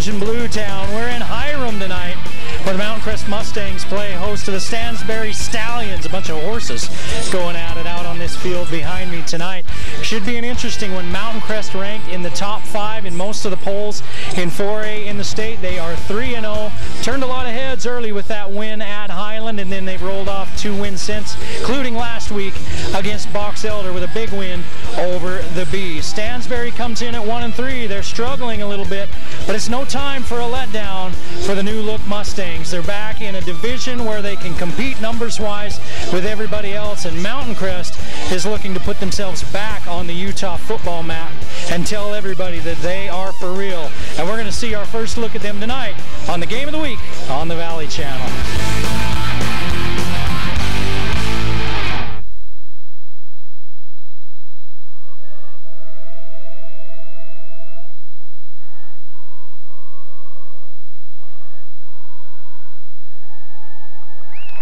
In Blue Town. We're in Hiram tonight where the Mountain Crest Mustangs play host to the Stansbury Stallions. A bunch of horses going at it out on this field behind me tonight. Should be an interesting one. Mountain Crest ranked in the top 5 in most of the polls in 4A in the state. They are 3-0. Turned a lot of heads early with that win at Highland, and then they've rolled off 2 wins since, including last week against Box Elder with a big win over the Bees. Stansbury comes in at 1-3. They're struggling a little bit, but it's no time for a letdown for the new look Mustangs. They're back in a division where they can compete numbers-wise with everybody else, and Mountain Crest is looking to put themselves back on the Utah football map and tell everybody that they are for real. And we're going to see our first look at them tonight on the Game of the Week on the Valley Channel.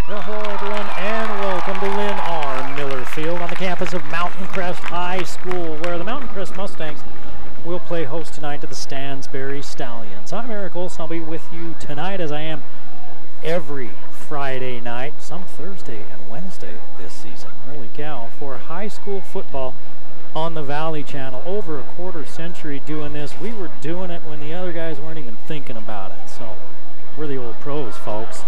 Hello everyone, and welcome to Lynn R. Miller Field on the campus of Mountain Crest High School, where the Mountain Crest Mustangs will play host tonight to the Stansbury Stallions. I'm Eric Olson. I'll be with you tonight, as I am every Friday night, some Thursday and Wednesday this season. Holy cow, for high school football on the Valley Channel. Over a quarter century doing this. We were doing it when the other guys weren't even thinking about it, so we're the old pros, folks.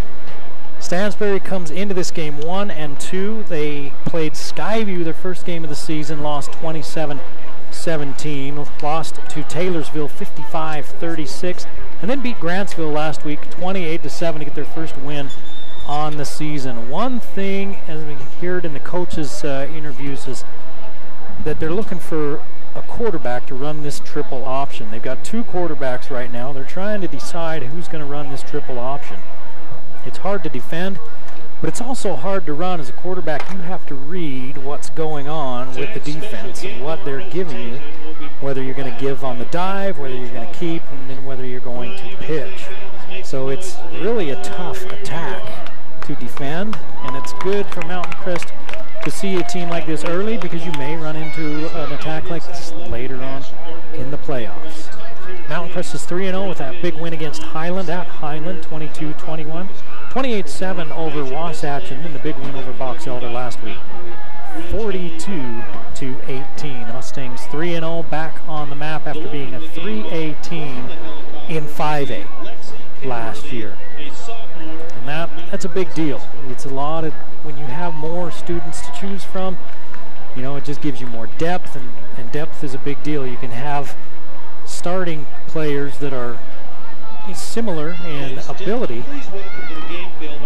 Stansbury comes into this game 1-2. They played Skyview their first game of the season, lost 27-17, lost to Taylorsville 55-36, and then beat Grantsville last week 28-7 to get their first win on the season. One thing, as we heard in the coaches' interviews, is that they're looking for a quarterback to run this triple option. They've got 2 quarterbacks right now. They're trying to decide who's going to run this triple option. It's hard to defend, but it's also hard to run. As a quarterback, you have to read what's going on with the defense and what they're giving you, whether you're going to give on the dive, whether you're going to keep, and then whether you're going to pitch. So it's really a tough attack to defend, and it's good for Mountain Crest to see a team like this early, because you may run into an attack like this later on in the playoffs. Mountain Crest is 3-0 with that big win against Highland at Highland, 22-21. 28-7 over Wasatch, and then the big win over Box Elder last week, 42-18. The Mustangs 3-0, back on the map after being a 3A team in 5A last year. And that's a big deal. It's a lot of, when you have more students to choose from, you know, it just gives you more depth, and depth is a big deal. You can have starting players that are similar in ability,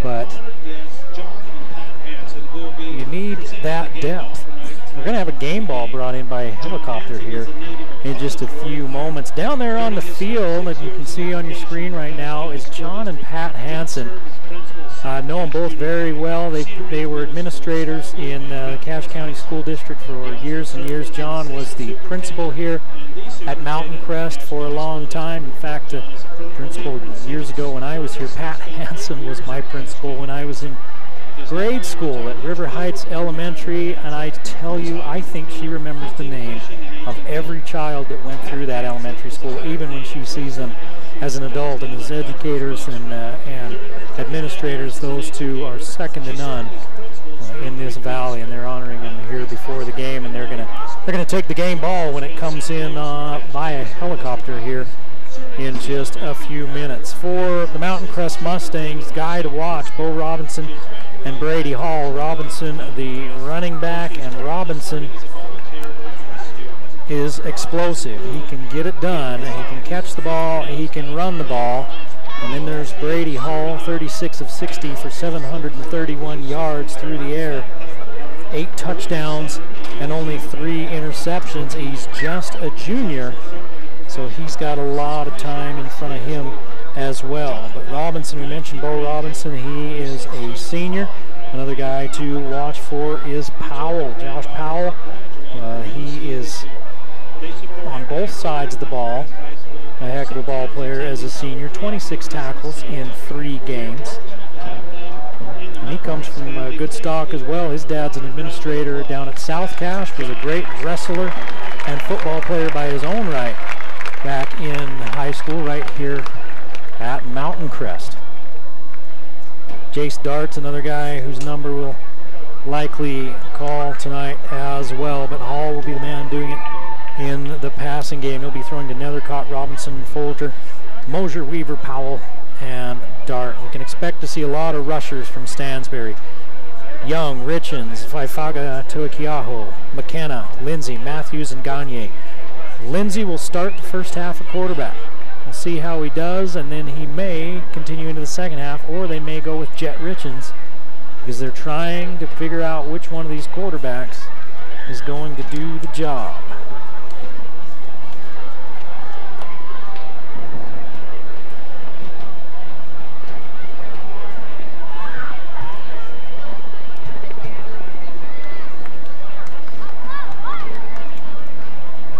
but you need that depth. We're going to have a game ball brought in by a helicopter here in just a few moments. Down there on the field, as you can see on your screen right now, is John and Pat Hansen. I know them both very well. They were administrators in the Cache County School District for years and years. John was the principal here at Mountain Crest for a long time. In fact, principal years ago when I was here. Pat Hansen was my principal when I was in grade school at River Heights Elementary, and I tell you, I think she remembers the name of every child that went through that elementary school, even when she sees them as an adult. And as educators and administrators, those two are second to none in this valley, and they're honoring them here before the game, and they're gonna take the game ball when it comes in via helicopter here in just a few minutes. For the Mountain Crest Mustangs, guy to watch, Bo Robinson and Brady Hall. Robinson, the running back, and Robinson is explosive. He can get it done, he can catch the ball, he can run the ball. And then there's Brady Hall, 36 of 60 for 731 yards through the air, 8 touchdowns and only 3 interceptions. He's just a junior, so he's got a lot of time in front of him as well. But Robinson, we mentioned Bo Robinson, he is a senior. Another guy to watch for is Powell, Josh Powell. He is on both sides of the ball. A heck of a ball player as a senior. 26 tackles in 3 games. And he comes from good stock as well. His dad's an administrator down at South Cache, was a great wrestler and football player by his own right back in high school right here at Mountain Crest. Jace Dart's another guy whose number will likely call tonight as well, but Hall will be the man doing it in the passing game. He'll be throwing to Nethercott, Robinson, Folger, Mosier, Weaver, Powell, and Dart. We can expect to see a lot of rushers from Stansbury. Young, Richens, Faifaga, Tuakiaho, McKenna, Lindsay, Matthews, and Gagne. Lindsay will start the first half at quarterback. We'll see how he does, and then he may continue into the second half, or they may go with Jet Richens, because they're trying to figure out which one of these quarterbacks is going to do the job.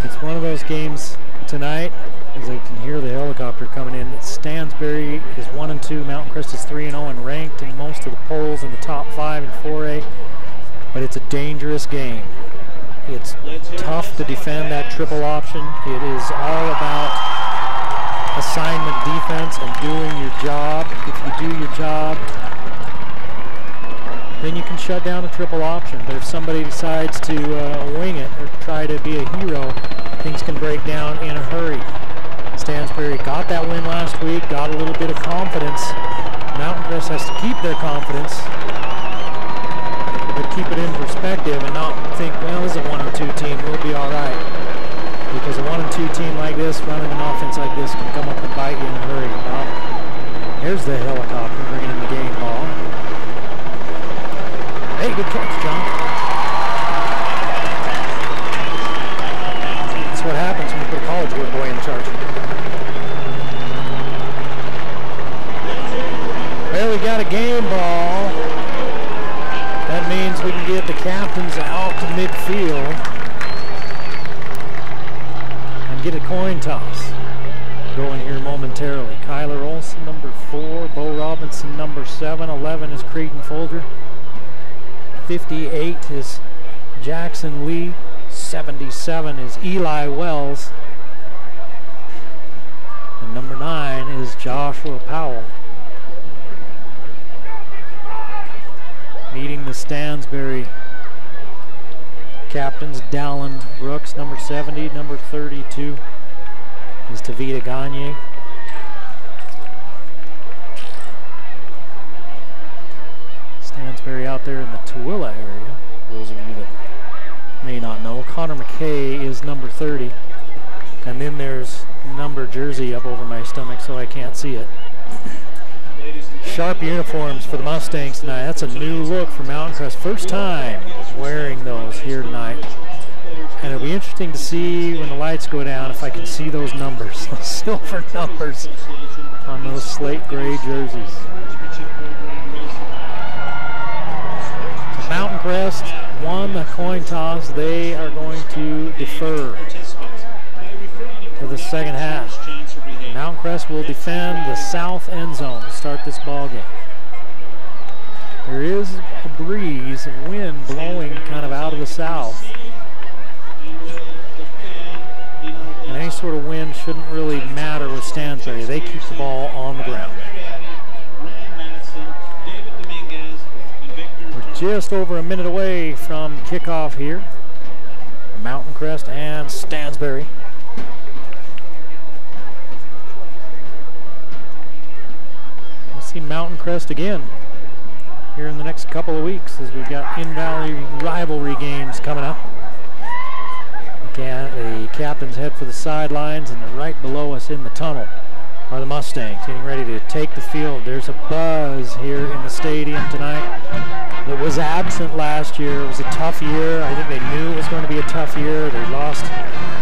It's one of those games tonight, as I can hear the helicopter coming in. Stansbury is 1-2, Mountain Crest is 3-0 and ranked in most of the polls in the top 5 in 4A, but it's a dangerous game. It's tough to defend that triple option. It is all about assignment defense and doing your job. If you do your job, then you can shut down a triple option. But if somebody decides to wing it or try to be a hero, things can break down in a hurry. Stansbury got that win last week, got a little bit of confidence. Mountain Crest has to keep their confidence, but keep it in perspective and not think, well, this is a 1-2 team, we'll be all right. Because a 1-2 team like this, running an offense like this, can come up and bite you in a hurry. Well, here's the helicopter bringing in the game ball. Hey, good catch, John. That's what happens when you put a college boy in charge. Well, we got a game ball. That means we can get the captains out to midfield and get a coin toss going here momentarily. Kyler Olson, number 4. Bo Robinson, number 7. 11 is Creighton Folger. 58 is Jackson Lee. 77 is Eli Wells. And number 9 is Joshua Powell. Meeting the Stansbury captains, Dallin Brooks, number 70, number 32 is Tavita Gagne. Stansbury out there in the Tooele area, those of you that may not know. Connor McKay is number 30. And then there's number jersey up over my stomach so I can't see it. Sharp uniforms for the Mustangs tonight. That's a new look for Mountain Crest. First time wearing those here tonight. And it'll be interesting to see when the lights go down if I can see those numbers, those silver numbers on those slate gray jerseys. So Mountain Crest won the coin toss. They are going to defer to the second half. Mountain Crest will defend the south end zone to start this ball game. There is a breeze, a wind blowing kind of out of the south. And any sort of wind shouldn't really matter with Stansbury. They keep the ball on the ground. We're just over a minute away from kickoff here. Mountain Crest and Stansbury. We'll see Mountain Crest again here in the next couple of weeks as we've got in-valley rivalry games coming up. The captains head for the sidelines, and right below us in the tunnel are the Mustangs getting ready to take the field. There's a buzz here in the stadium tonight that was absent last year. It was a tough year. I think they knew it was going to be a tough year. They lost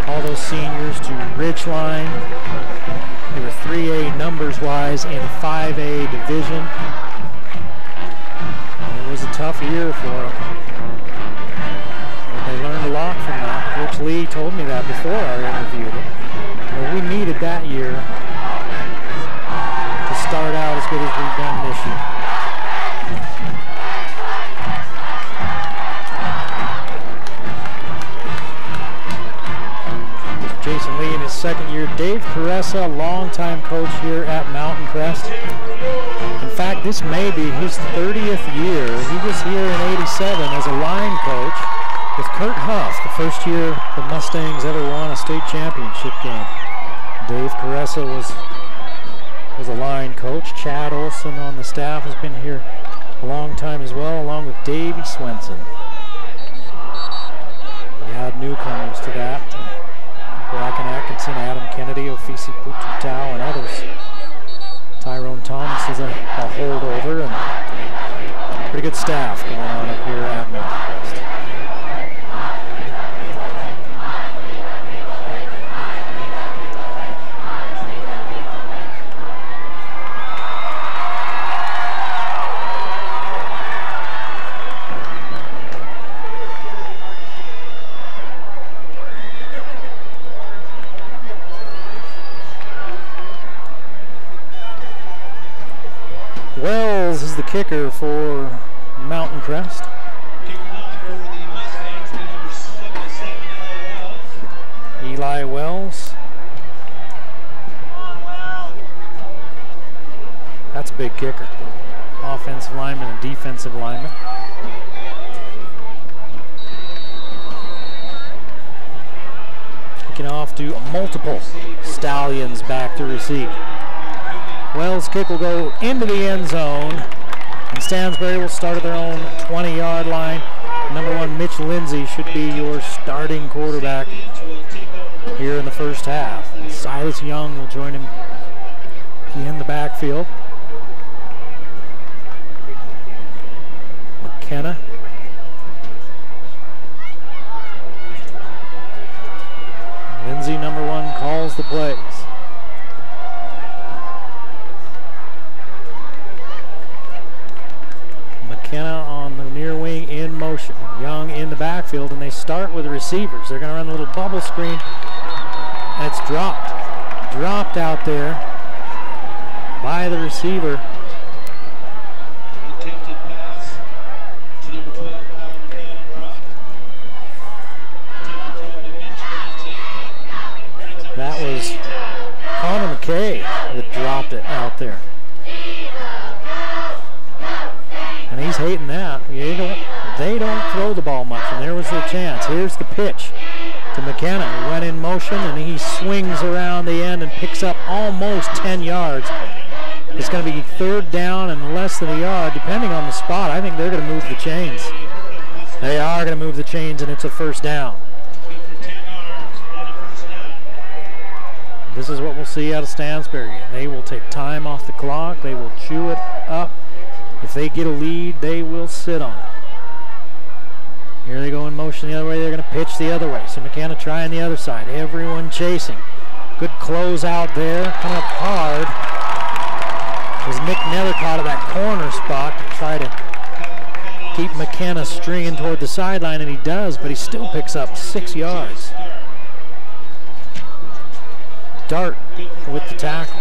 all those seniors to Ridgeline. They were 3A numbers-wise in 5A division. And it was a tough year for them. But they learned a lot from that. Coach Lee told me that before our interview. Well, we needed that year to start out as good as we've done this year. Jason Lee in his second year. Dave Caressa, longtime coach here at Mountain Crest. In fact, this may be his 30th year. He was here in '87 as a line coach with Kurt Huff, the first year the Mustangs ever won a state championship game. Dave Caressa was a line coach. Chad Olson on the staff has been here a long time as well, along with Davey Swenson. We had newcomers to that. Bracken Atkinson, Adam Kennedy, Ofisi Pututau, and others. Tyrone Thomas is a holdover, and pretty good staff going on up here at Mountain Crest. Wells is the kicker for Mountain Crest. Eli Wells. That's a big kicker. Offensive lineman and defensive lineman. Kicking off to multiple Stallions back to receive. Wells' kick will go into the end zone, and Stansbury will start at their own 20-yard line. Number 1, Mitch Lindsay, should be your starting quarterback here in the first half. Silas Young will join him in the backfield. McKenna. Lindsay, number 1, calls the plays. McKenna on the near wing in motion. Young in the backfield, and they start with the receivers. They're going to run a little bubble screen, and it's dropped. Dropped out there by the receiver. That was Connor McKay that dropped it out there. And he's hating that. They don't throw the ball much, and there was their chance. Here's the pitch to McKenna, who went in motion, and he swings around the end and picks up almost 10 yards. It's going to be third down and less than a yard, depending on the spot. I think they're going to move the chains. They are going to move the chains, and it's a first down. This is what we'll see out of Stansbury. They will take time off the clock. They will chew it up. If they get a lead, they will sit on it. Here they go in motion the other way. They're going to pitch the other way. So McKenna trying the other side. Everyone chasing. Good close out there. Coming up hard was Mick Nethercott at that corner spot to try to keep McKenna stringing toward the sideline, and he does, but he still picks up 6 yards. Dart with the tackle.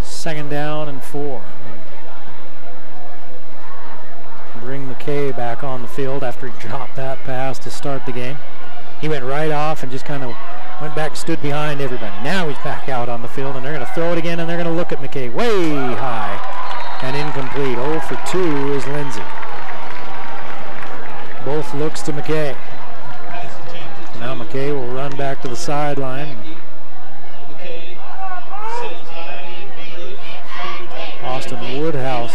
Second down and 4. Bring McKay back on the field after he dropped that pass to start the game. He went right off and just kind of went back, stood behind everybody. Now he's back out on the field, and they're going to throw it again, and they're going to look at McKay way high and incomplete. 0 for 2 is Lindsay. Both looks to McKay. Now McKay will run back to the sideline. Austin Woodhouse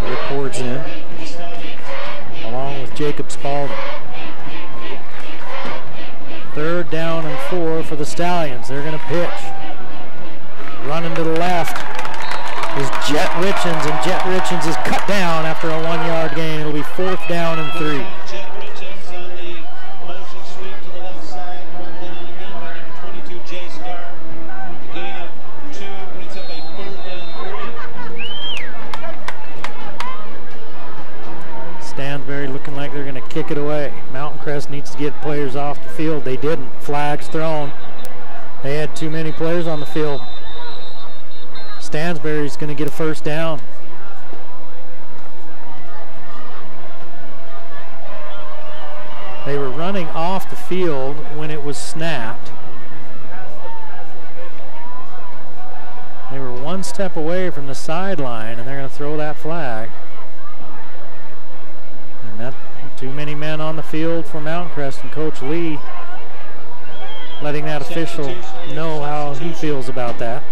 reports in, along with Jacob Spalding. third down and 4 for the Stallions. They're going to pitch. Running to the left is Jet Richens, and Jet Richens is cut down after a 1-yard gain. It'll be 4th down and 3. Jet Richens on the motion sweep to the left side. Run down again by number 22, Jay Scar. Gain of 2 brings up a 4th and 3. Stansbury looking like they're going to kick it away. Mountain Crest needs to get players off the field. They didn't. Flags thrown. They had too many players on the field. Stansbury's going to get a 1st down. They were running off the field when it was snapped. They were 1 step away from the sideline, and they're going to throw that flag. And that, too many men on the field for Mountain Crest, and Coach Lee letting that official know how he feels about that.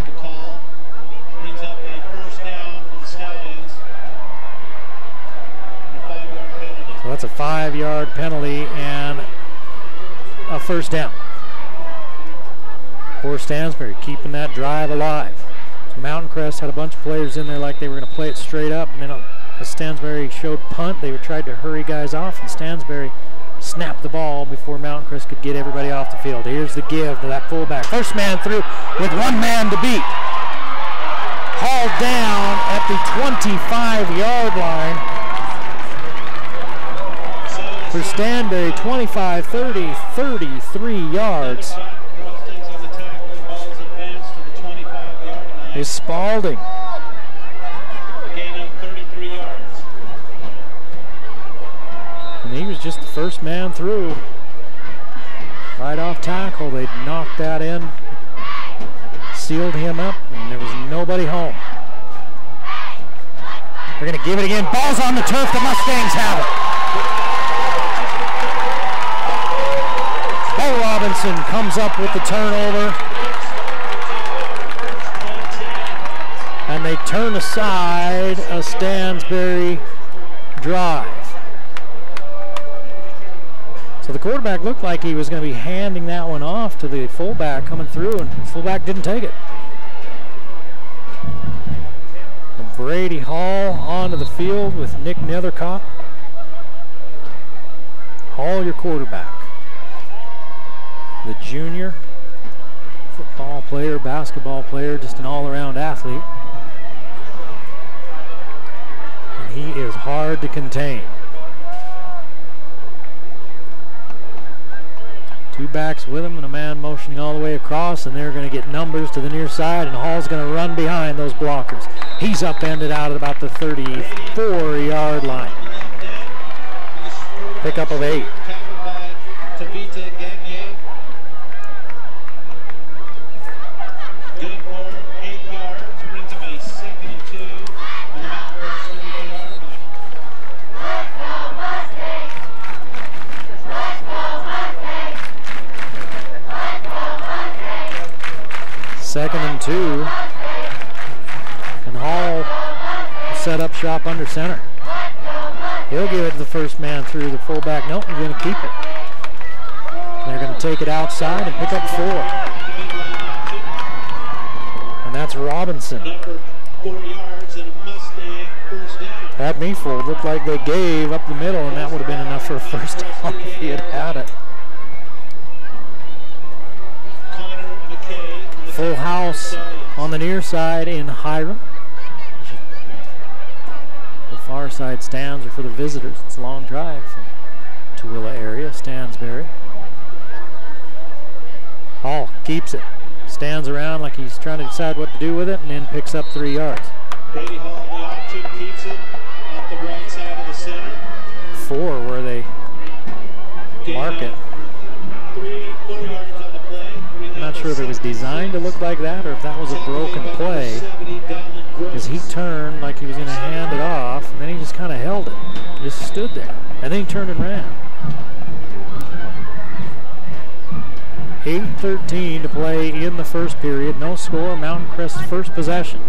Brings up a 1st down for the Stallions. A 5-yard penalty. So that's a 5-yard penalty and a 1st down for Stansbury, keeping that drive alive. So Mountain Crest had a bunch of players in there like they were going to play it straight up, and then as Stansbury showed punt, they tried to hurry guys off, and Stansbury snapped the ball before Mountain Crest could get everybody off the field. Here's the give to that fullback. First man through with 1 man to beat. Hauled down at the 25-yard line for Stanberry. 25, 30, 33 yards is Spalding. A gain of 33 yards. And he was just the first man through. Right off tackle, they knocked that in, sealed him up, and there was nobody home. They're going to give it again. Ball's on the turf. The Mustangs have it. Bo Robinson comes up with the turnover. And they turn aside a Stansbury drive. So the quarterback looked like he was going to be handing that one off to the fullback coming through, and the fullback didn't take it. And Brady Hall onto the field with Nick Nethercott. Hall, your quarterback. The junior football player, basketball player, just an all-around athlete. And he is hard to contain. 2 backs with him and a man motioning all the way across, and they're going to get numbers to the near side, and Hall's going to run behind those blockers. He's upended out at about the 34-yard line. Pickup of 8. Good for 8 yards. Brings up a 2nd and 2 on the Mountain Crest 34-yard line. 2nd and 2. And Hall set up shop under center. He'll give it to the first man through. The fullback, nope, he's going to keep it. They're going to take it outside and pick up 4. And that's Robinson. Number 4 yards and a Mustang 1st down. That Meefold looked like they gave up the middle, and that would have been enough for a 1st down if he had had it. Full house on the near side in Hiram. The far side stands are for the visitors. It's a long drive from Tooele area, Stansbury. Hall keeps it. Stands around like he's trying to decide what to do with it, and then picks up 3 yards. Brady Hall, the option, keeps it off the right side of the center. 4 where they mark it. 4 yards on the play. I'm not sure if it was designed to look like that or if that was a broken play, because he turned like he was going to hand it off, and then he just kind of held it, just stood there, and then he turned and ran. 8:13 to play in the first period. No score. Mountain Crest's first possession.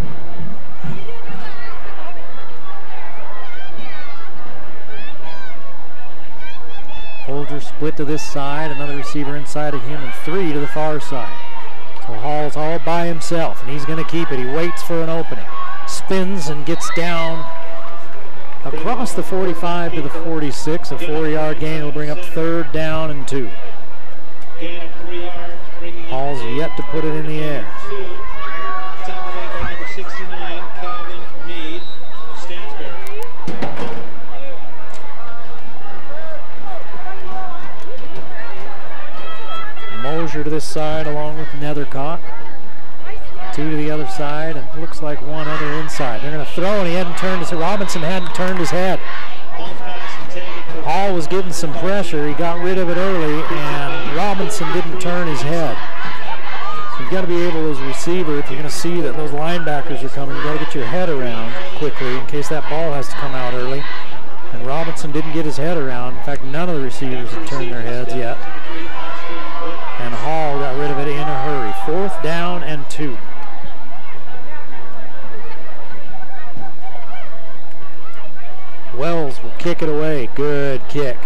Full Soldier split to this side, another receiver inside of him, and 3 to the far side. So Hall's all by himself, and he's going to keep it. He waits for an opening, spins and gets down across the 45 to the 46. A 4-yard gain will bring up 3rd down and 2. Hall's yet to put it in the air. Number 69, Calvin Meade of Stansbury. Mosier to this side along with Nethercott. 2 to the other side, and it looks like 1 other inside. They're going to throw, and he hadn't turned his head. Robinson hadn't turned his head. Hall was getting some pressure. He got rid of it early, and Robinson didn't turn his head. So you've got to be able, as a receiver, if you're going to see that those linebackers are coming, you've got to get your head around quickly in case that ball has to come out early. And Robinson didn't get his head around. In fact, none of the receivers have turned their heads yet. And Hall got rid of it in a hurry. 4th down and 2. Wells will kick it away. Good kick.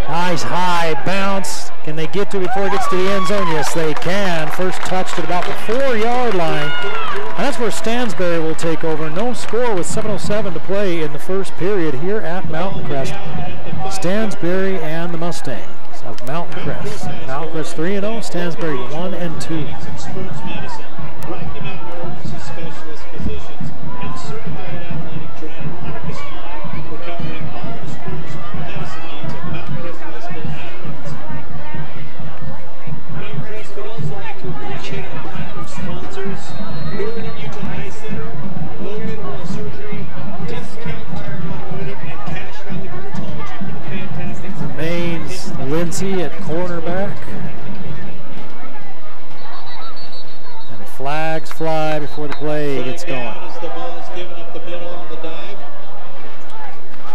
Nice high bounce. Can they get to it before it gets to the end zone? Yes, they can. First touched at about the 4-yard line. And that's where Stansbury will take over. No score with 7:07 to play in the first period here at Mountain Crest. Stansbury and the Mustangs of Mountain Crest. Mountain Crest 3-0, Stansbury 1-2. Sports medicine, Rocky Mountain Emergency Specialist Physicians, and certified athletic trainer Marcus Klein for covering all the sports medicine needs of Mountain Crest High School athletes. Mountain Crest would also like to appreciate our platinum sponsors, Northern Utah Eye Center, Logan Oral Surgery, Discount Tire Automotive, and Cash Valley Dermatology for the fantastic Remains Lindsay at cornerback. And the flags fly before the play gets going. As the ball is given up the middle on the dive.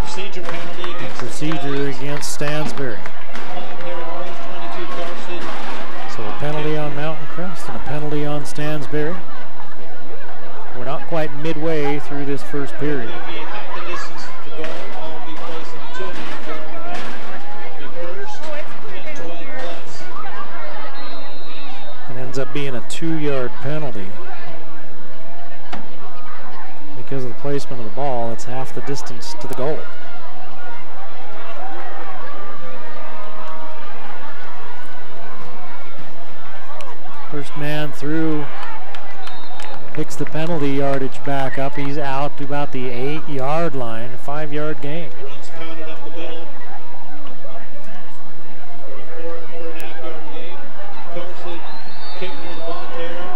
Procedure penalty against Procedure against Stansbury. So a penalty on Mountain Crest and a penalty on Stansbury. We're not quite midway through this first period. It ends up being a 2-yard penalty. Because of the placement of the ball, it's half the distance to the goal. First man through picks the penalty yardage back up. He's out to about the 8-yard line, a 5-yard gain. Runs pounded up the middle. For a 4.5-yard gain. Carson kicking to the ball carrier.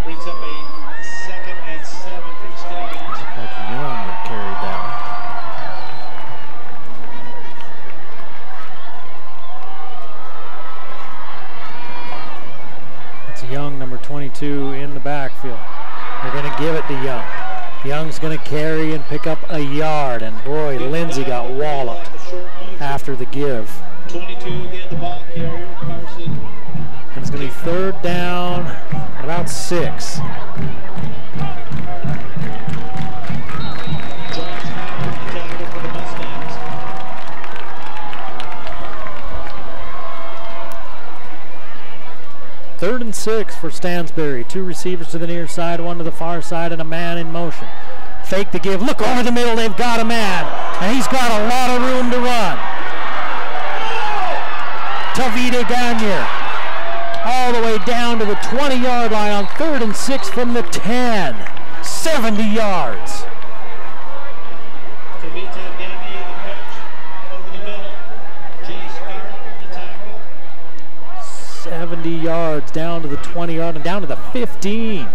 Brings up a 2nd and 7 from Stevens. Like Young that carried that one. Young, number 22, in the backfield. They're going to give it to Young. Young's going to carry and pick up a yard, and boy, Lindsay got walloped after the give. 22 again, the ball carrier, Carson. And it's going to be 3rd down at about 6. Josh Howard, the tackle for the Mustangs. 3rd and 6 for Stansbury. 2 receivers to the near side, 1 to the far side, and a man in motion. Fake the give. Look over the middle. They've got a man, and he's got a lot of room to run. Tavita Gagne all the way down to the 20-yard line on 3rd and 6 from the 10. 70 yards. Tavita Gagne, the coach, over the middle. Jace Garrett, the tackle. 70 yards down to the 20-yard and down to the 15.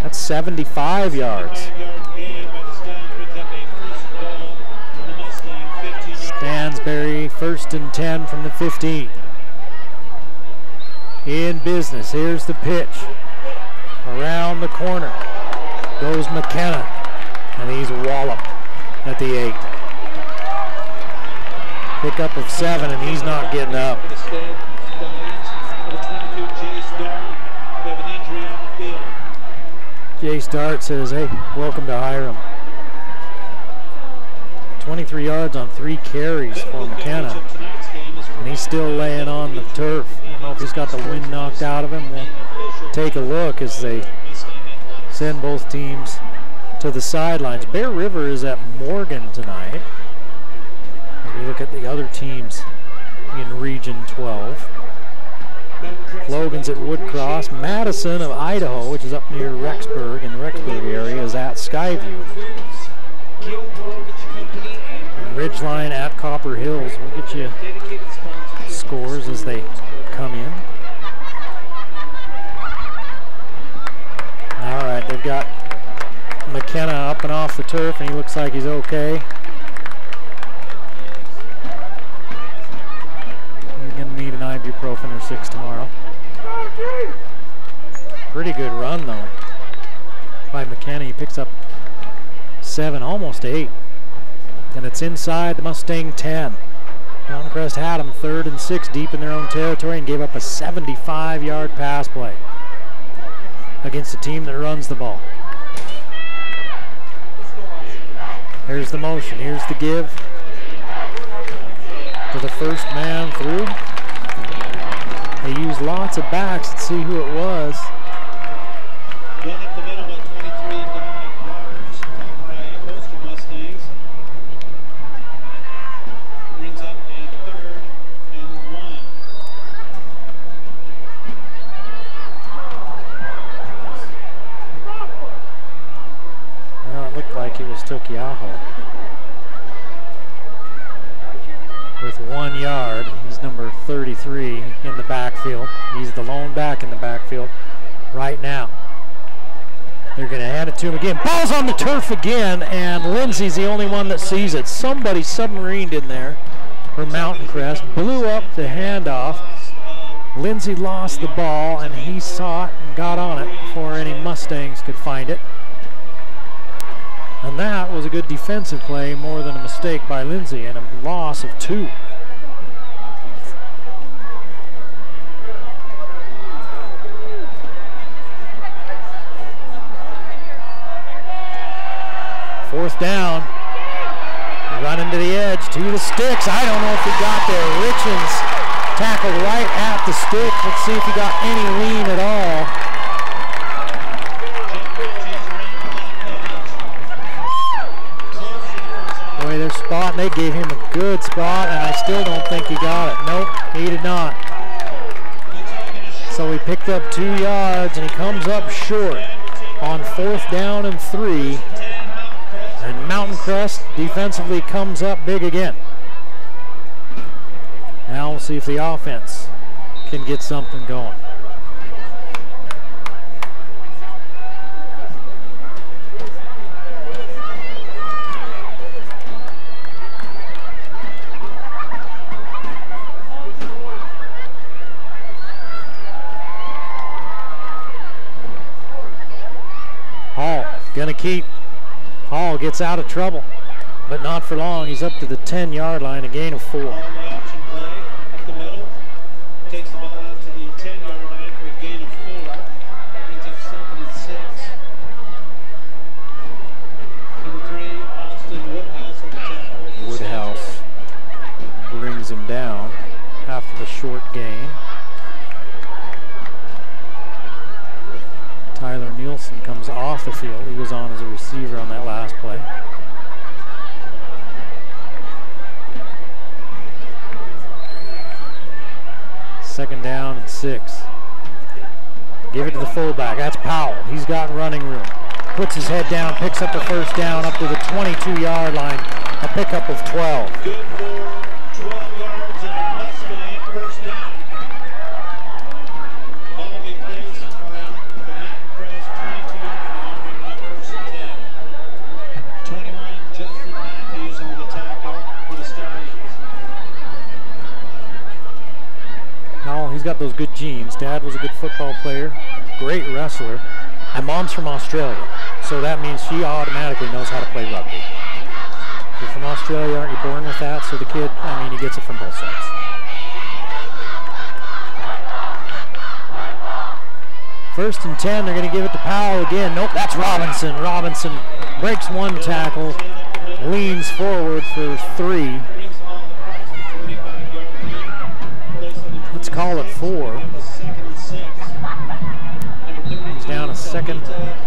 That's 75 yards. 5-yard gain by the Skies brings up a first ball from the Mustang 15. Stansbury 1st and 10 from the 15. In business, here's the pitch. Around the corner goes McKenna, and he's walloped at the 8. Pickup of 7, and he's not getting up. For the Stallions, number 22, Jace Dart. We have an injury on the field. Jace Dart says, hey, welcome to Hiram. 23 yards on 3 carries for McKenna. And he's still laying on the turf. I don't know if he's got the wind knocked out of him. We'll take a look as they send both teams to the sidelines. Bear River is at Morgan tonight. As we look at the other teams in Region 12. Logan's at Woodcross. Madison of Idaho, which is up near Rexburg, in the Rexburg area, is at Skyview. Ridgeline at Copper Hills. We'll get you scores as they come in. All right, they've got McKenna up and off the turf, and he looks like he's okay. He's going to need an ibuprofen or 6 tomorrow. Pretty good run, though, by McKenna. He picks up 7, almost 8. And it's inside the Mustang 10. Mountain Crest had them 3rd and 6 deep in their own territory and gave up a 75-yard pass play against a team that runs the ball. Here's the motion. Here's the give to the first man through. They used lots of backs. Let's see who it was. One up the middle, about 23 yards, by Coastal Mustangs. Brings up a 3rd and 1. Well, it looked like it was Tokiaho. With 1 yard, he's number 33 in the backfield. He's the lone back in the backfield right now. They're going to hand it to him again. Ball's on the turf again, and Lindsay's the only one that sees it. Somebody submarined in there for Mountain Crest, blew up the handoff. Lindsay lost the ball, and he saw it and got on it before any Mustangs could find it. And that was a good defensive play, more than a mistake by Lindsay, and a loss of 2. Fourth down, running to the edge, to the sticks. I don't know if he got there. Richens tackled right at the stick. Let's see if he got any lean at all. Boy, they're spotting. They gave him a good spot, and I still don't think he got it. Nope, he did not. So he picked up 2 yards, and he comes up short on 4th down and 3. And Mountain Crest defensively comes up big again. Now we'll see if the offense can get something going. Hall gonna keep. Hall gets out of trouble, but not for long. He's up to the 10-yard line, a gain of 4. Option play up the middle. Takes the ball out to the 10-yard line for a gain of 4. Brings up 2nd and 6. Number 3, Austin Woodhouse on the tackle. Woodhouse brings him down after the short gain. Tyler Nielsen comes off the field. He was on as a receiver on that last play. Second down and 6. Give it to the fullback. That's Powell. He's got running room. Puts his head down, picks up the first down up to the 22-yard line. A pickup of 12. Good for 12 yards and a Mustang first down. Ball be placed by the Mountain Crest 22-yard line, bringing up 1st and 10. 21, Justin Matthews on the tackle for the Stallions. Powell, he's got those good genes. Dad was a good football player, great wrestler, and Mom's from Australia. So that means she automatically knows how to play rugby. If you're from Australia, aren't you born with that? So the kid, I mean, he gets it from both sides. First and 10, they're going to give it to Powell again. Nope, that's Robinson. Robinson breaks one tackle, leans forward for 3. Let's call it 4. He's down a second,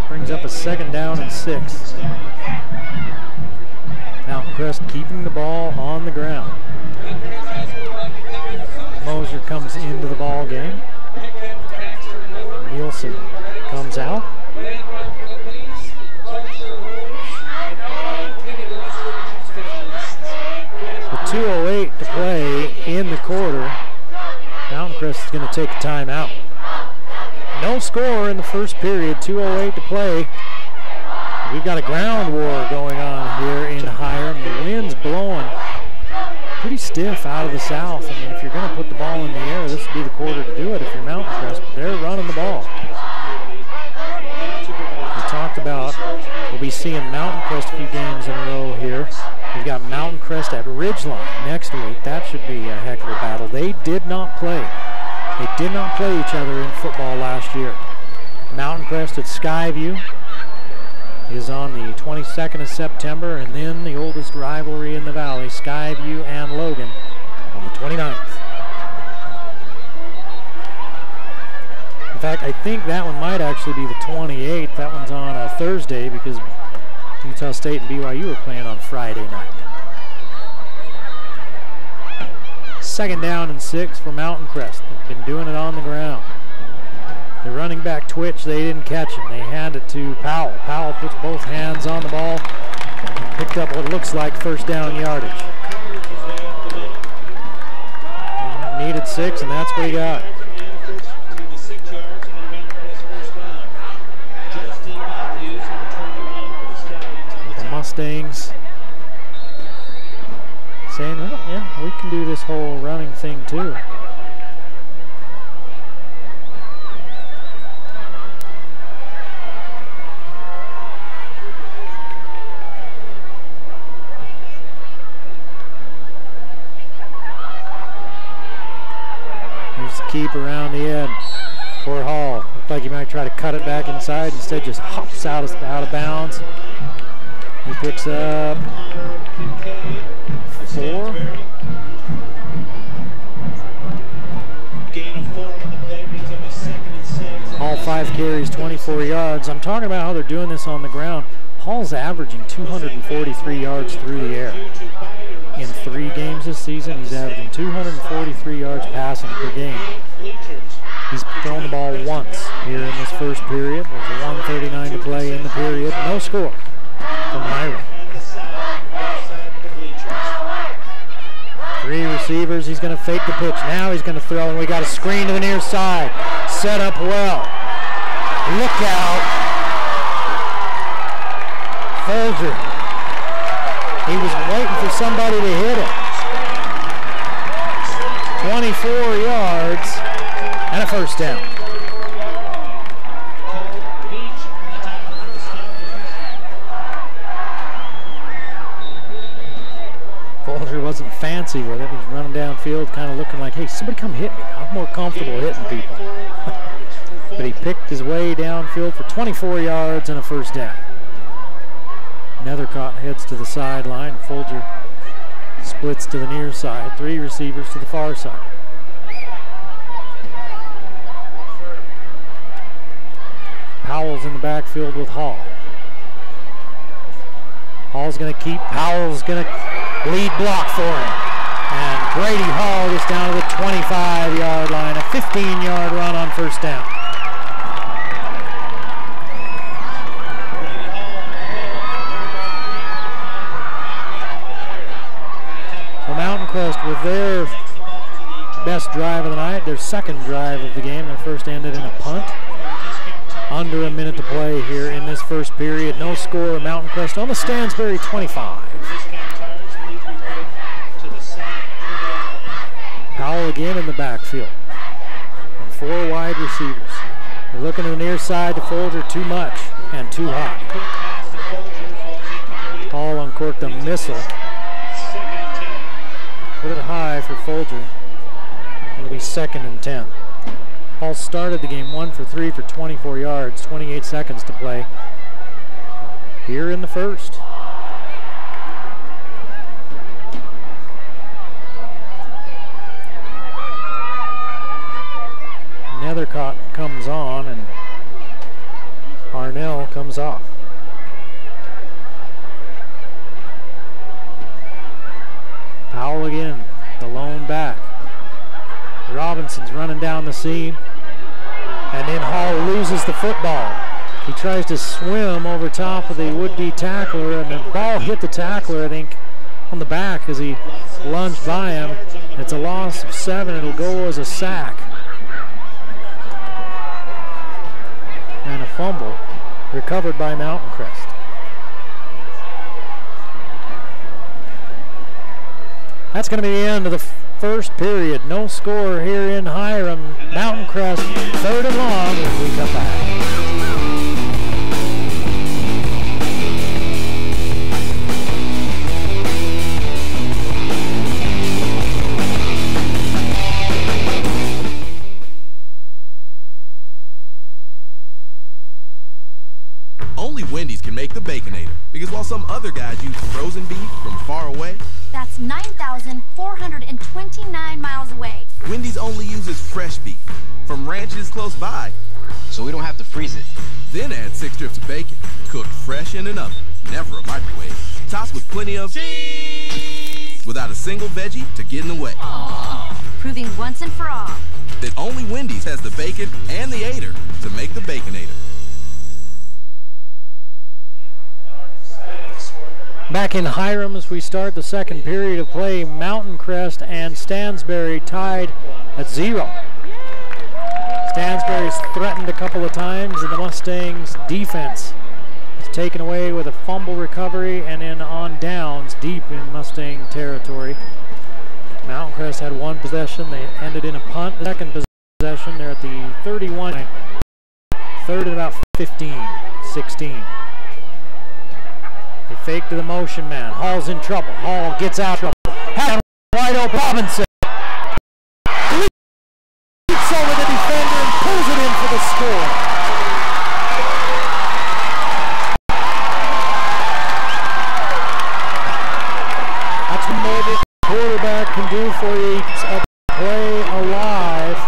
brings up a 2nd down and 6. Mountain Crest keeping the ball on the ground. Moser comes into the ball game. Nielsen comes out. With 2:08 to play in the quarter, Mountain Crest is going to take a timeout. No score in the first period, 2:08 to play. We've got a ground war going on here in Hiram. The wind's blowing pretty stiff out of the south. I mean, if you're going to put the ball in the air, this would be the quarter to do it if you're Mountain Crest, but they're running the ball. We talked about we'll be seeing Mountain Crest a few games in a row here. We've got Mountain Crest at Ridgeline next week. That should be a heck of a battle. They did not play. They did not play each other in football last year. Mountain Crest at Skyview is on the 22nd of September, and then the oldest rivalry in the Valley, Skyview and Logan, on the 29th. In fact, I think that one might actually be the 28th. That one's on a Thursday because Utah State and BYU are playing on Friday night. 2nd down and 6 for Mountain Crest. They've been doing it on the ground. The running back twitch, they didn't catch him. They hand it to Powell. Powell puts both hands on the ball. Picked up what looks like 1st down yardage. He needed 6, and that's what he got. The Mustangs saying, oh, yeah, we can do this whole running thing too. Keep around the end for Hall. Looked like he might try to cut it back inside. Instead, just hops out of bounds. He picks up 4. Hall 5 carries, 24 yards. I'm talking about how they're doing this on the ground. Hall's averaging 243 yards through the air. In 3 games this season, he's averaging 243 yards passing per game. He's thrown the ball once here in this first period. There's 1:39 to play in the period. No score from Hiram. 3 receivers. He's going to fake the pitch. Now he's going to throw, and we got a screen to the near side. Set up well. Look out. Folger. He was waiting for somebody to hit it. 24 yards and a 1st down. Folger wasn't fancy with it. He was running downfield kind of looking like, hey, somebody come hit me. I'm more comfortable hitting people. But he picked his way downfield for 24 yards and a 1st down. Nethercott heads to the sideline. Folger splits to the near side. 3 receivers to the far side. Powell's in the backfield with Hall. Hall's going to keep. Powell's going to lead block for him. And Grady Hall gets down to the 25-yard line. A 15-yard run on 1st down. Mountain Crest with their best drive of the night, their 2nd drive of the game. Their first ended in a punt. Under a minute to play here in this first period. No score. Mountain Crest on the Stansbury 25. Powell again in the backfield. And 4 wide receivers. They're looking to the near side to Folger. Too much and too high. Hall uncorked a missile. Put it high for Folger. It'll be 2nd and 10. Hall started the game 1 for 3 for 24 yards, 28 seconds to play here in the first. Nethercott comes on and Arnell comes off. Powell again, the lone back. Robinson's running down the seam, and then Hall loses the football. He tries to swim over top of the would-be tackler, and the ball hit the tackler, I think, on the back as he lunged by him. It's a loss of 7. It'll go as a sack. And a fumble recovered by Mountain Crest. That's going to be the end of the first period. No score here in Hiram. Mountain Crest, 3rd and long as we come back. Only Wendy's can make the Baconator, because while some other guys use frozen beef from far away, that's 9,429 miles away. Wendy's only uses fresh beef from ranches close by, so we don't have to freeze it. Then add 6 strips of bacon, cooked fresh in an oven, never a microwave, tossed with plenty of cheese, without a single veggie to get in the way. Aww. Proving once and for all that only Wendy's has the bacon and the Ader to make the Baconator. Back in Hiram as we start the second period of play, Mountain Crest and Stansbury tied at 0. Stansbury's threatened a couple of times, and the Mustangs' defense is taken away with a fumble recovery and then on downs deep in Mustang territory. Mountain Crest had 1 possession. They ended in a punt. The second possession, they're at the 31. Third and about 15, 16. They fake to the motion man. Hall's in trouble. Hall gets out of trouble. Has wide open. Robinson leaps over the defender and pulls it in for the score. That's what the quarterback can do for you. Keeps a play alive.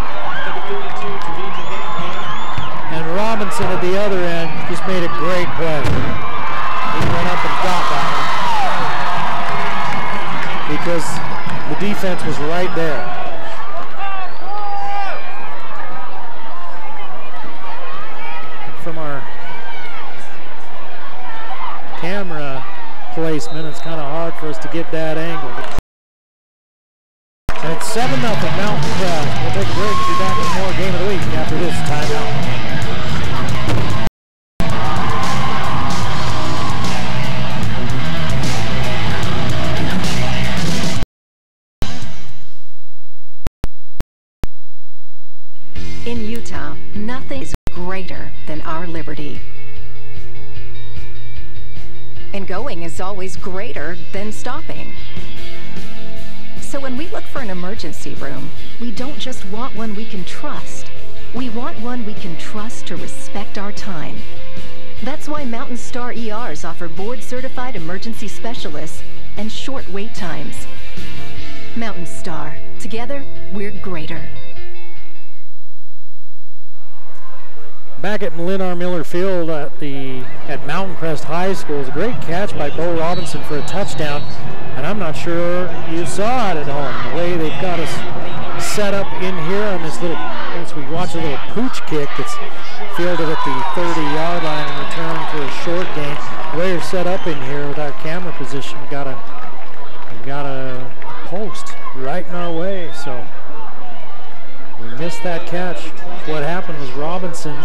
And Robinson at the other end just made a great play. He went up and got that one because the defense was right there. And from our camera placement, it's kind of hard for us to get that angle. And it's 7-0 Mountain Crest. We'll take a break and be back with more Game of the Week after this timeout. In Utah, nothing is greater than our liberty. And going is always greater than stopping. So when we look for an emergency room, we don't just want one we can trust. We want one we can trust to respect our time. That's why Mountain Star ERs offer board-certified emergency specialists and short wait times. Mountain Star. Together, we're greater. Back at Leonard Miller Field at Mountain Crest High School, it's a great catch by Bo Robinson for a touchdown, and I'm not sure you saw it at home. The way they've got us set up in here on this little, as we watch a little pooch kick that's fielded at the 30-yard line and returned for a short gain. The way you're set up in here with our camera position, we've got a post right in our way, so we missed that catch. What happened was Robinson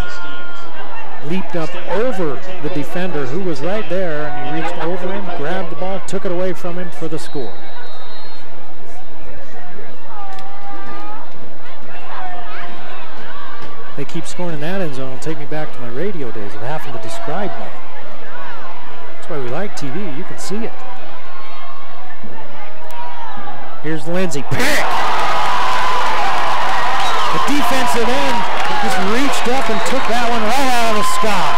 leaped up over the defender who was right there, and he reached over him, grabbed the ball, took it away from him for the score. They keep scoring in that end zone. It'll take me back to my radio days of having to describe them. That's why we like TV. You can see it. Here's Lindsay. Pick! The defensive end just reached up and took that one right out of the sky.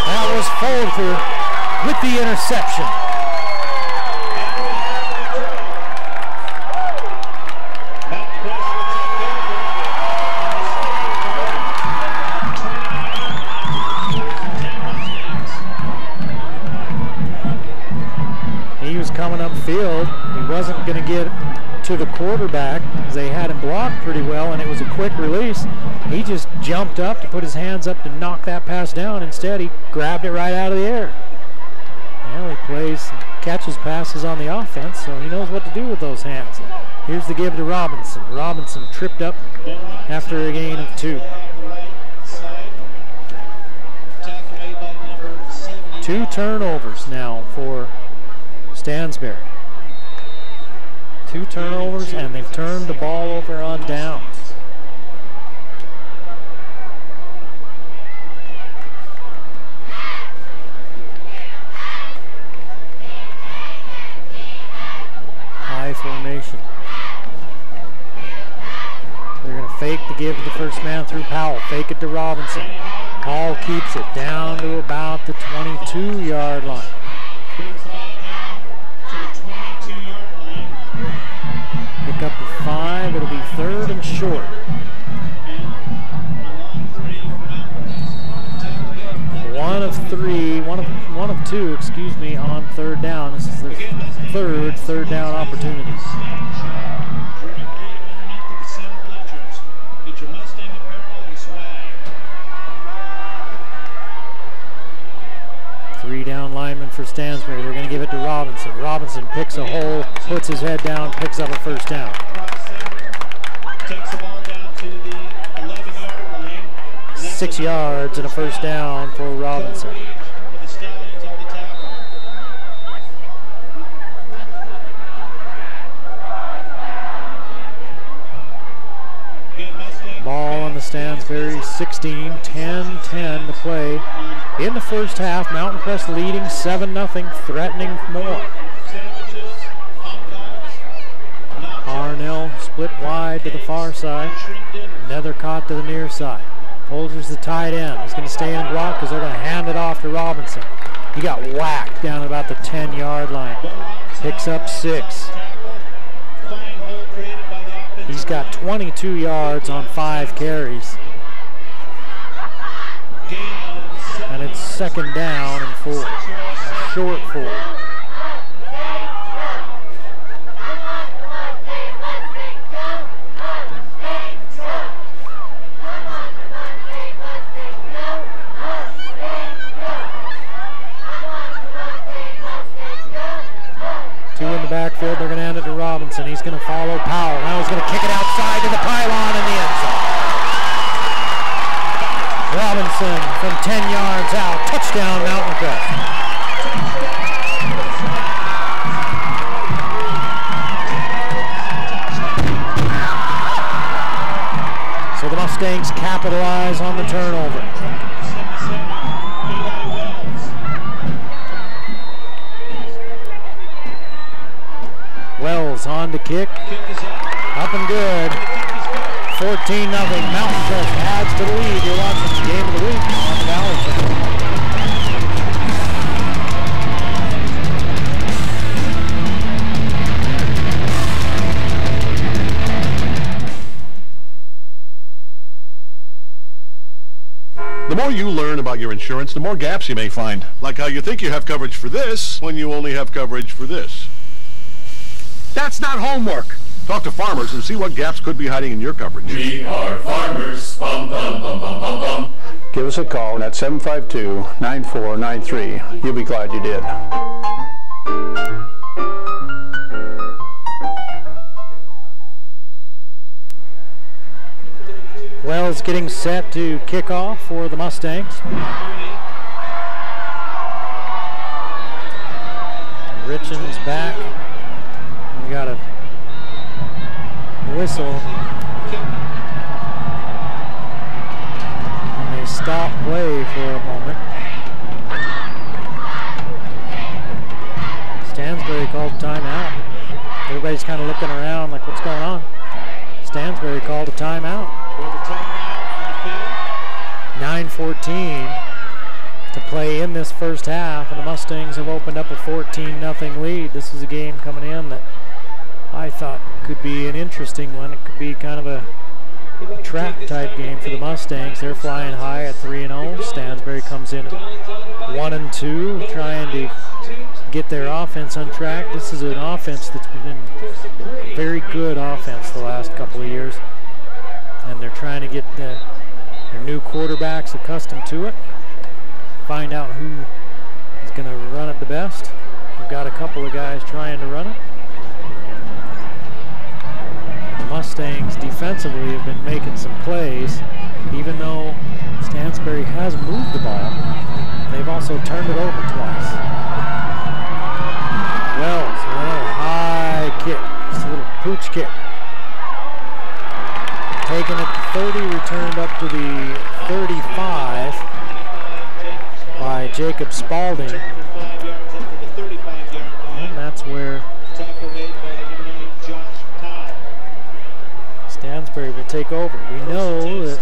That was Folger with the interception. field. He wasn't going to get to the quarterback because they had him blocked pretty well, and it was a quick release. He just jumped up to put his hands up to knock that pass down. Instead, he grabbed it right out of the air. Well, he catches passes on the offense, so he knows what to do with those hands. Here's the give to Robinson. Robinson tripped up after a gain of 2. 2 turnovers now for Stansbury. 2 turnovers, and they've turned the ball over on downs. High formation. They're going to fake the give to the first man through Powell. Fake it to Robinson. Hall keeps it down to about the 22-yard line. Pick up the 5. It'll be 3rd and short. 1 of 3, one of 2, excuse me, on 3rd down. This is their 3rd down opportunity. Three down linemen for Stansbury. They're going to give it to Robinson. Robinson picks a hole, puts his head down, picks up a first down. Takes the ball down to the 11-yard line. 6 yards and a first down for Robinson. The Stallions on the tackle. Ball on the Stansbury 16, 10-10 to play. In the first half, Mountain Crest leading 7-0, threatening more. Arnell split wide to the far side. Nethercott to the near side. Folgers the tight end. He's going to stay in block because they're going to hand it off to Robinson. He got whacked down at about the 10-yard line. Picks up 6. He's got 22 yards on 5 carries. And it's 2nd down and 4. Short 4. Backfield, they're going to hand it to Robinson. He's going to follow Powell. Now he's going to kick it outside to the pylon in the end zone. Robinson from 10 yards out. Touchdown, Mountain Crest. So the Mustangs capitalize on the turnover. Wells on to kick. Up and good. 14-0. Mountain Crest adds to the lead. You're watching the Game of the Week on the Valley The more you learn about your insurance, the more gaps you may find. Like how you think you have coverage for this when you only have coverage for this. That's not homework. Talk to farmers and see what gaps could be hiding in your coverage. We are farmers. Bum, bum, bum, bum, bum, bum. Give us a call at 752-9493. You'll be glad you did. Wells getting set to kick off for the Mustangs. Richens back. We got a whistle. And they stop play for a moment. Stansbury called timeout. Everybody's kind of looking around like, what's going on? Stansbury called a timeout. 9:14 to play in this first half, and the Mustangs have opened up a 14-0 lead. This is a game coming in that I thought could be an interesting one. It could be kind of a trap type game for the Mustangs. They're flying high at 3-0. Stansbury comes in at 1-2, trying to get their offense on track. This is an offense that's been a very good offense the last couple of years, and they're trying to get their new quarterbacks accustomed to it, find out who is going to run it the best. We've got a couple of guys trying to run it. The Mustangs defensively have been making some plays, even though Stansbury has moved the ball. They've also turned it over twice. Wells, a high kick, just a little pooch kick. Taken at the 30, returned up to the 35 by Jacob Spalding. And that's where Stansbury will take over. We know that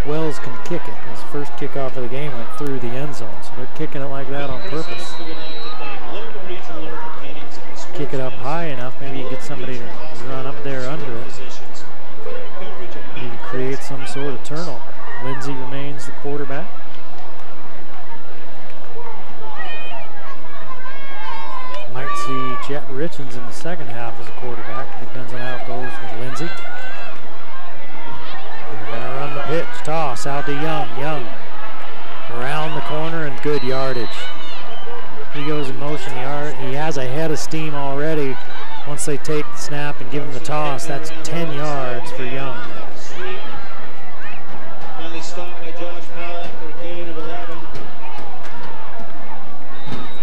Wells can kick it. His first kickoff of the game went through the end zone, so they're kicking it like that on purpose. Kick it up high enough, maybe you get somebody to run up there under it. Maybe create some sort of turnover. Lindsey remains the quarterback. Might see Jet Richens in the second half as a quarterback. Depends on how it goes with Lindsey. They're going to run the pitch. Toss out to Young. Young around the corner and good yardage. He goes in motion. He has a head of steam already. Once they take the snap and give him the toss, that's 10 yards for Young. Finally stopped by Josh Powell after a gain of 11.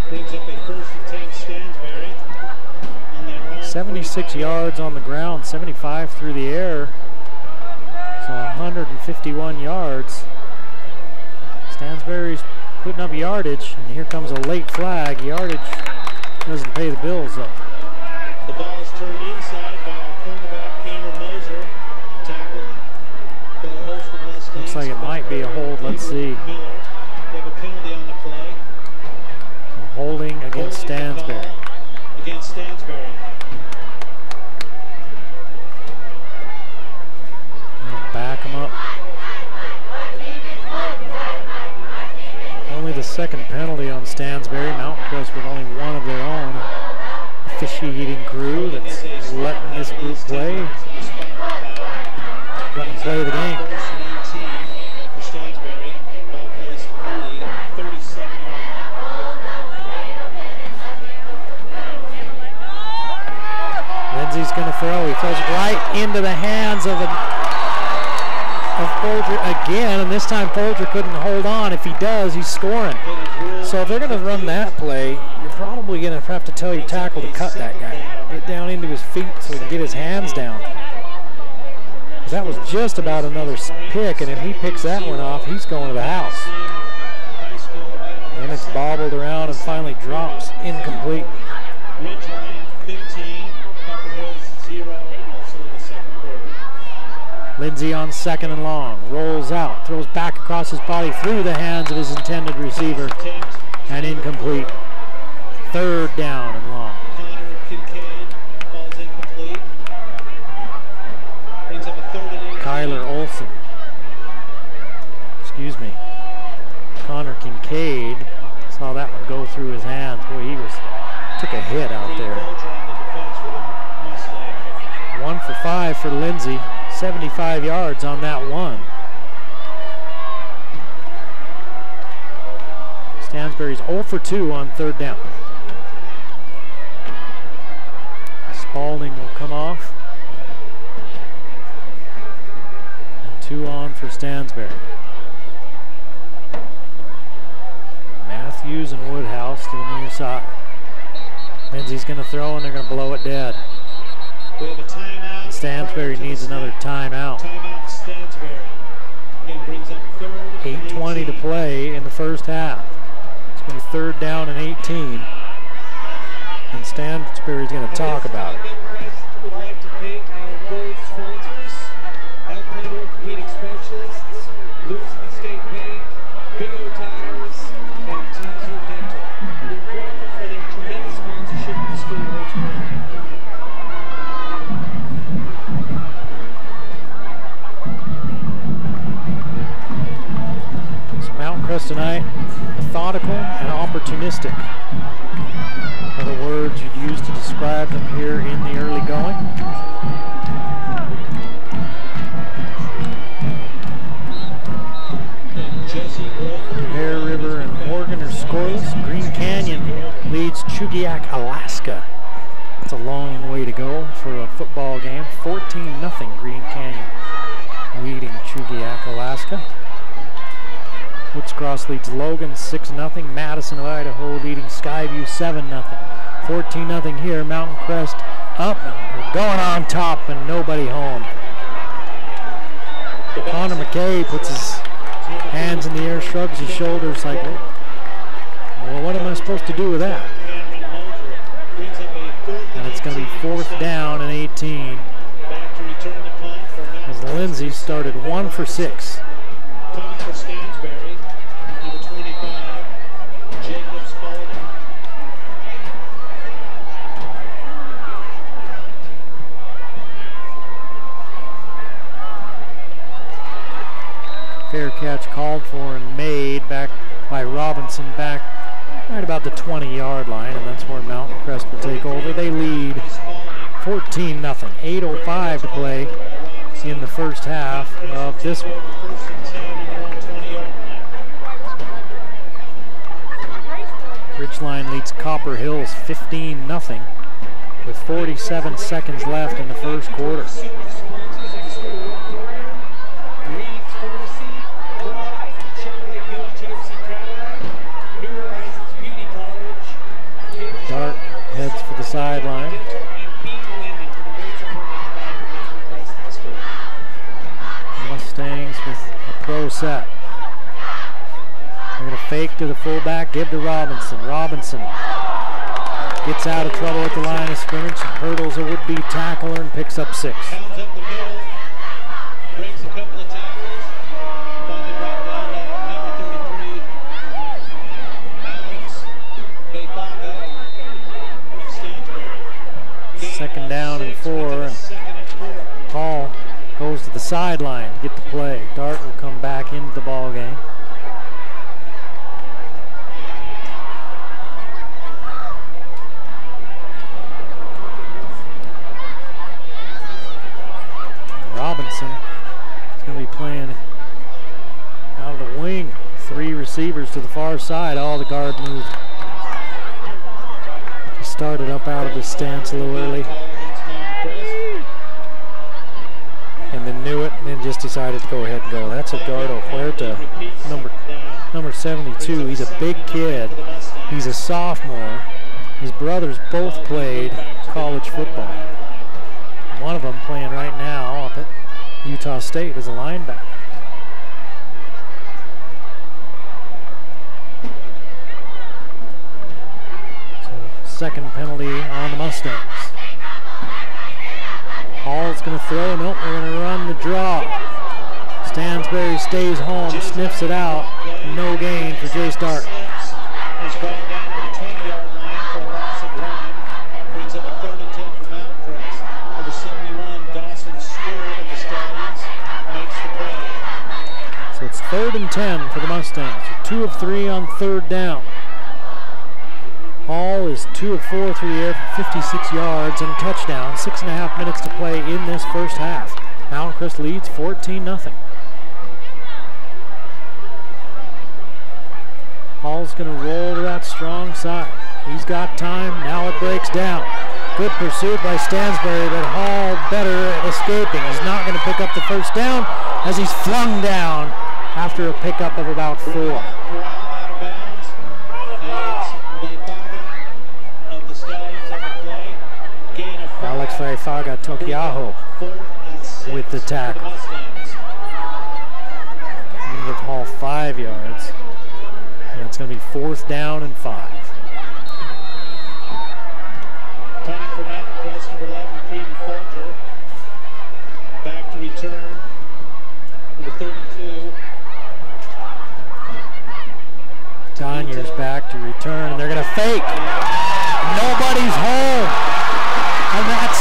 Brings up a 1st and 10 Stansbury. 76 yards on the ground, 75 through the air. So 151 yards. Stansbury's putting up yardage, and here comes a late flag. Yardage doesn't pay the bills though. The ball is turned inside by our cornerback Cameron Moser. Tackled by the host of Mustangs. Looks like it might be a hold. Let's see. Miller. We have a penalty on the play. Holding against Stansbury. Against Stansbury. Back him up. Only the second penalty on Stansbury. Mountain Crest with only one of their own officiating crew that's letting this group play. Letting play the game. Lindsey's going to throw. He throws it right into the hands of Folger again, and this time Folger couldn't hold on. If he does, he's scoring. So if they're going to run that play, you're probably going to have to tell your tackle to cut that guy. Get down into his feet so he can get his hands down. That was just about another pick, and if he picks that one off, he's going to the house. Then it's bobbled around and finally drops incomplete. Ridgeline 15, Copper Hills 0, also in the second quarter. Lindsey on 2nd and long, rolls out, throws back across his body through the hands of his intended receiver, and incomplete. 3rd down and long. Connor Kincaid falls incomplete. Brings up a 3rd and 8. Kyler Olson. Excuse me. Connor Kincaid. Saw that one go through his hands. Boy, he took a hit out there. 1 for 5 for Lindsey. 75 yards on that one. Stansbury's 0 for 2 on 3rd down. Spalding will come off. And 2 on for Stansbury. Matthews and Woodhouse to the near side. Lindsey's going to throw, and they're going to blow it dead. We have a timeout. Stansbury needs another timeout. Timeout Stansbury. Again brings up 3rd. 8:20 to play in the first half. It's going to be 3rd down and 18. And Stansbury's going to talk about it. Would like to thank our gold sponsors, Alpine Orthopedic Specialists, Louisville State Bank, Big O Tires, and Taser Dental. We're grateful for their tremendous sponsorship of the School Awards program. Crest tonight, methodical and opportunistic are the words you'd use to describe them here in the early going. Bear River and Morgan are scoreless. Green Canyon leads Chugiak, Alaska. That's a long way to go for a football game. 14-0 Green Canyon leading Chugiak, Alaska. Woods Cross leads Logan 6-0. Madison of Idaho leading Skyview 7-0. 14-0 here. Mountain Crest up and going on top and nobody home. Connor McKay puts his hands in the air, shrugs his shoulders like, well, what am I supposed to do with that? And it's going to be 4th down and 18. As Lindsay started 1 for 6. Fair catch called for and made back by Robinson, back right about the 20-yard line, and that's where Mountain Crest will take over. They lead 14-0. 8:05 to play in the first half of this one. Ridgeline leads Copper Hills 15-0 with 47 seconds left in the first quarter. Dart heads for the sideline. Mustangs with a pro set. They're going to fake to the fullback, give to Robinson. Robinson gets out of trouble at the line of scrimmage, hurdles a would-be tackler and picks up 6. Second down and 4. And Paul goes to the sideline to get the play. Dart will come back into the ball game. Robinson is going to be playing out of the wing. 3 receivers to the far side. All the guard moved. He started up out of his stance a little early. And then knew it and then just decided to go ahead and go. That's Eduardo Huerta, number 72. He's a big kid. He's a sophomore. His brothers both played college football. One of them playing right now up at Utah State as a linebacker. So second penalty on the Mustangs. Hall's going to throw. Nope, they're going to run the draw. Stansbury stays home, sniffs it out. No gain for Jace Dart. He's brought down to the 20-yard line for a loss of 1. Brings up a 3rd and 10 for Mountain Crest. Number 71, Dawson Stewart of the Stallions makes the play. So it's 3rd and 10 for the Mustangs. 2 of 3 on 3rd down. Hall is 2 of 4 through the air for 56 yards and a touchdown. 6.5 minutes to play in this first half. Mountain Crest leads 14-0. Hall's going to roll to that strong side. He's got time. Now it breaks down. Good pursuit by Stansbury, but Hall better at escaping. He's not going to pick up the first down as he's flung down after a pickup of about 4. Alex Faifaga Tokiaho with the tackle. Going to give Hall 5 yards. And it's going to be 4th down and 5. Punting for Mountain Crest, number 11, Creedy Folger. Back to return, number 32. Donier's back to return, and they're going to fake. Nobody's home. And that's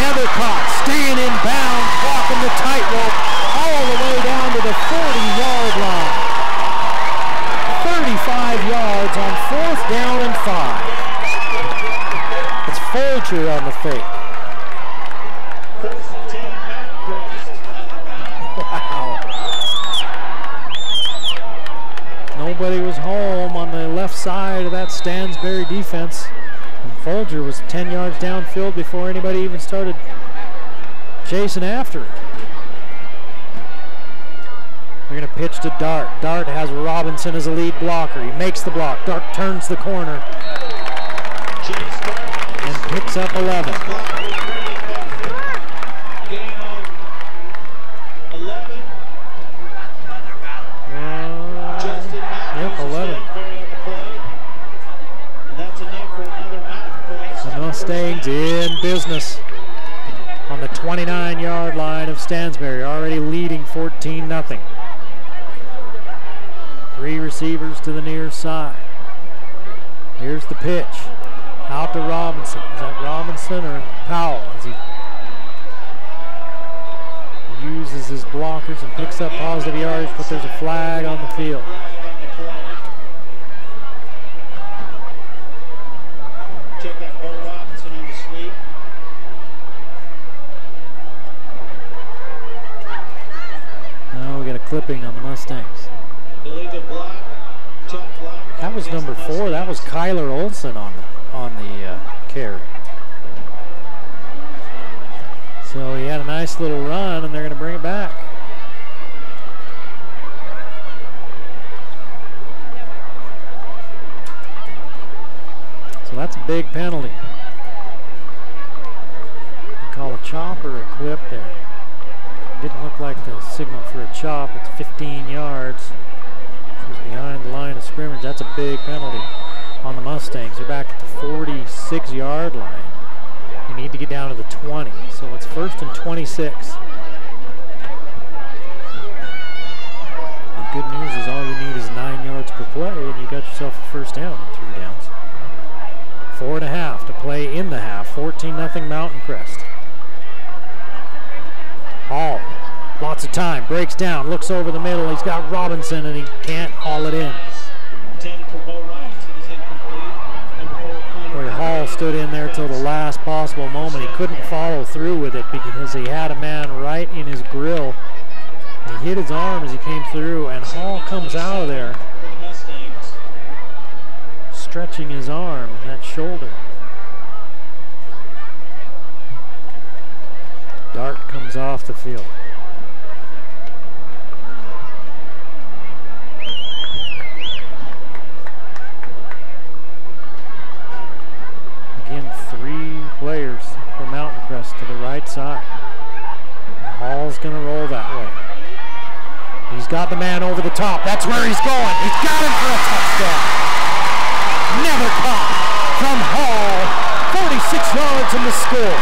Nethercott staying in bounds, walking the tightrope all the way down to the 40-yard line. down and 5. It's Folger on the fake. Wow. Nobody was home on the left side of that Stansbury defense. And Folger was 10 yards downfield before anybody even started chasing after it. They're going to pitch to Dart. Dart has Robinson as a lead blocker. He makes the block. Dart turns the corner and picks up 11. Yep, 11. The Mustangs in business on the 29-yard line of Stansbury, already leading 14-0. 3 receivers to the near side. Here's the pitch. Out to Robinson. Is that Robinson or Powell? As he uses his blockers and picks up positive yards, but there's a flag on the field. Check that Bo Robinson on the sweep. Now we got a clipping on the Mustangs. Illegal block. Top block. That was number 4. That was Kyler Olson on the carry. So he had a nice little run, and they're going to bring it back. So that's a big penalty. They call a chop or a clip there. Didn't look like the signal for a chop. It's 15 yards. It was behind the line of scrimmage. That's a big penalty on the Mustangs. They're back at the 46-yard line. You need to get down to the 20. So it's 1st and 26. The good news is all you need is 9 yards per play, and you got yourself a first down in 3 downs. 4.5 to play in the half. 14-0 Mountain Crest. Hall, lots of time, breaks down, looks over the middle. He's got Robinson, and he can't haul it in. Where Hall stood in there till the last possible moment. He couldn't follow through with it because he had a man right in his grill. He hit his arm as he came through, and Hall comes out of there stretching his arm, that shoulder. Dart comes off the field. Again, 3 players for Mountain Crest to the right side. Hall's going to roll that way. He's got the man over the top. That's where he's going. He's got him for a touchdown. Never caught from Hall. 46 yards in the score.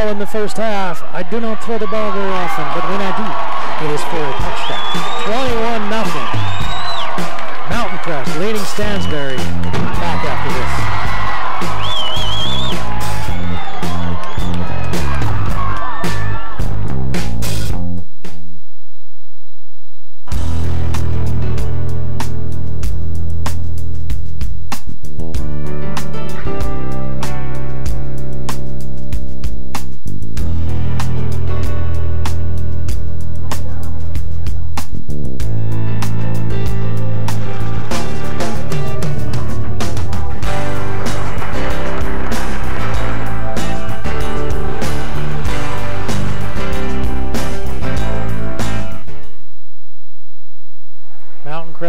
In the first half, I do not throw the ball very often, but when I do, it is for a touchdown. 21-0. Mountain Crest leading Stansbury. Back after this.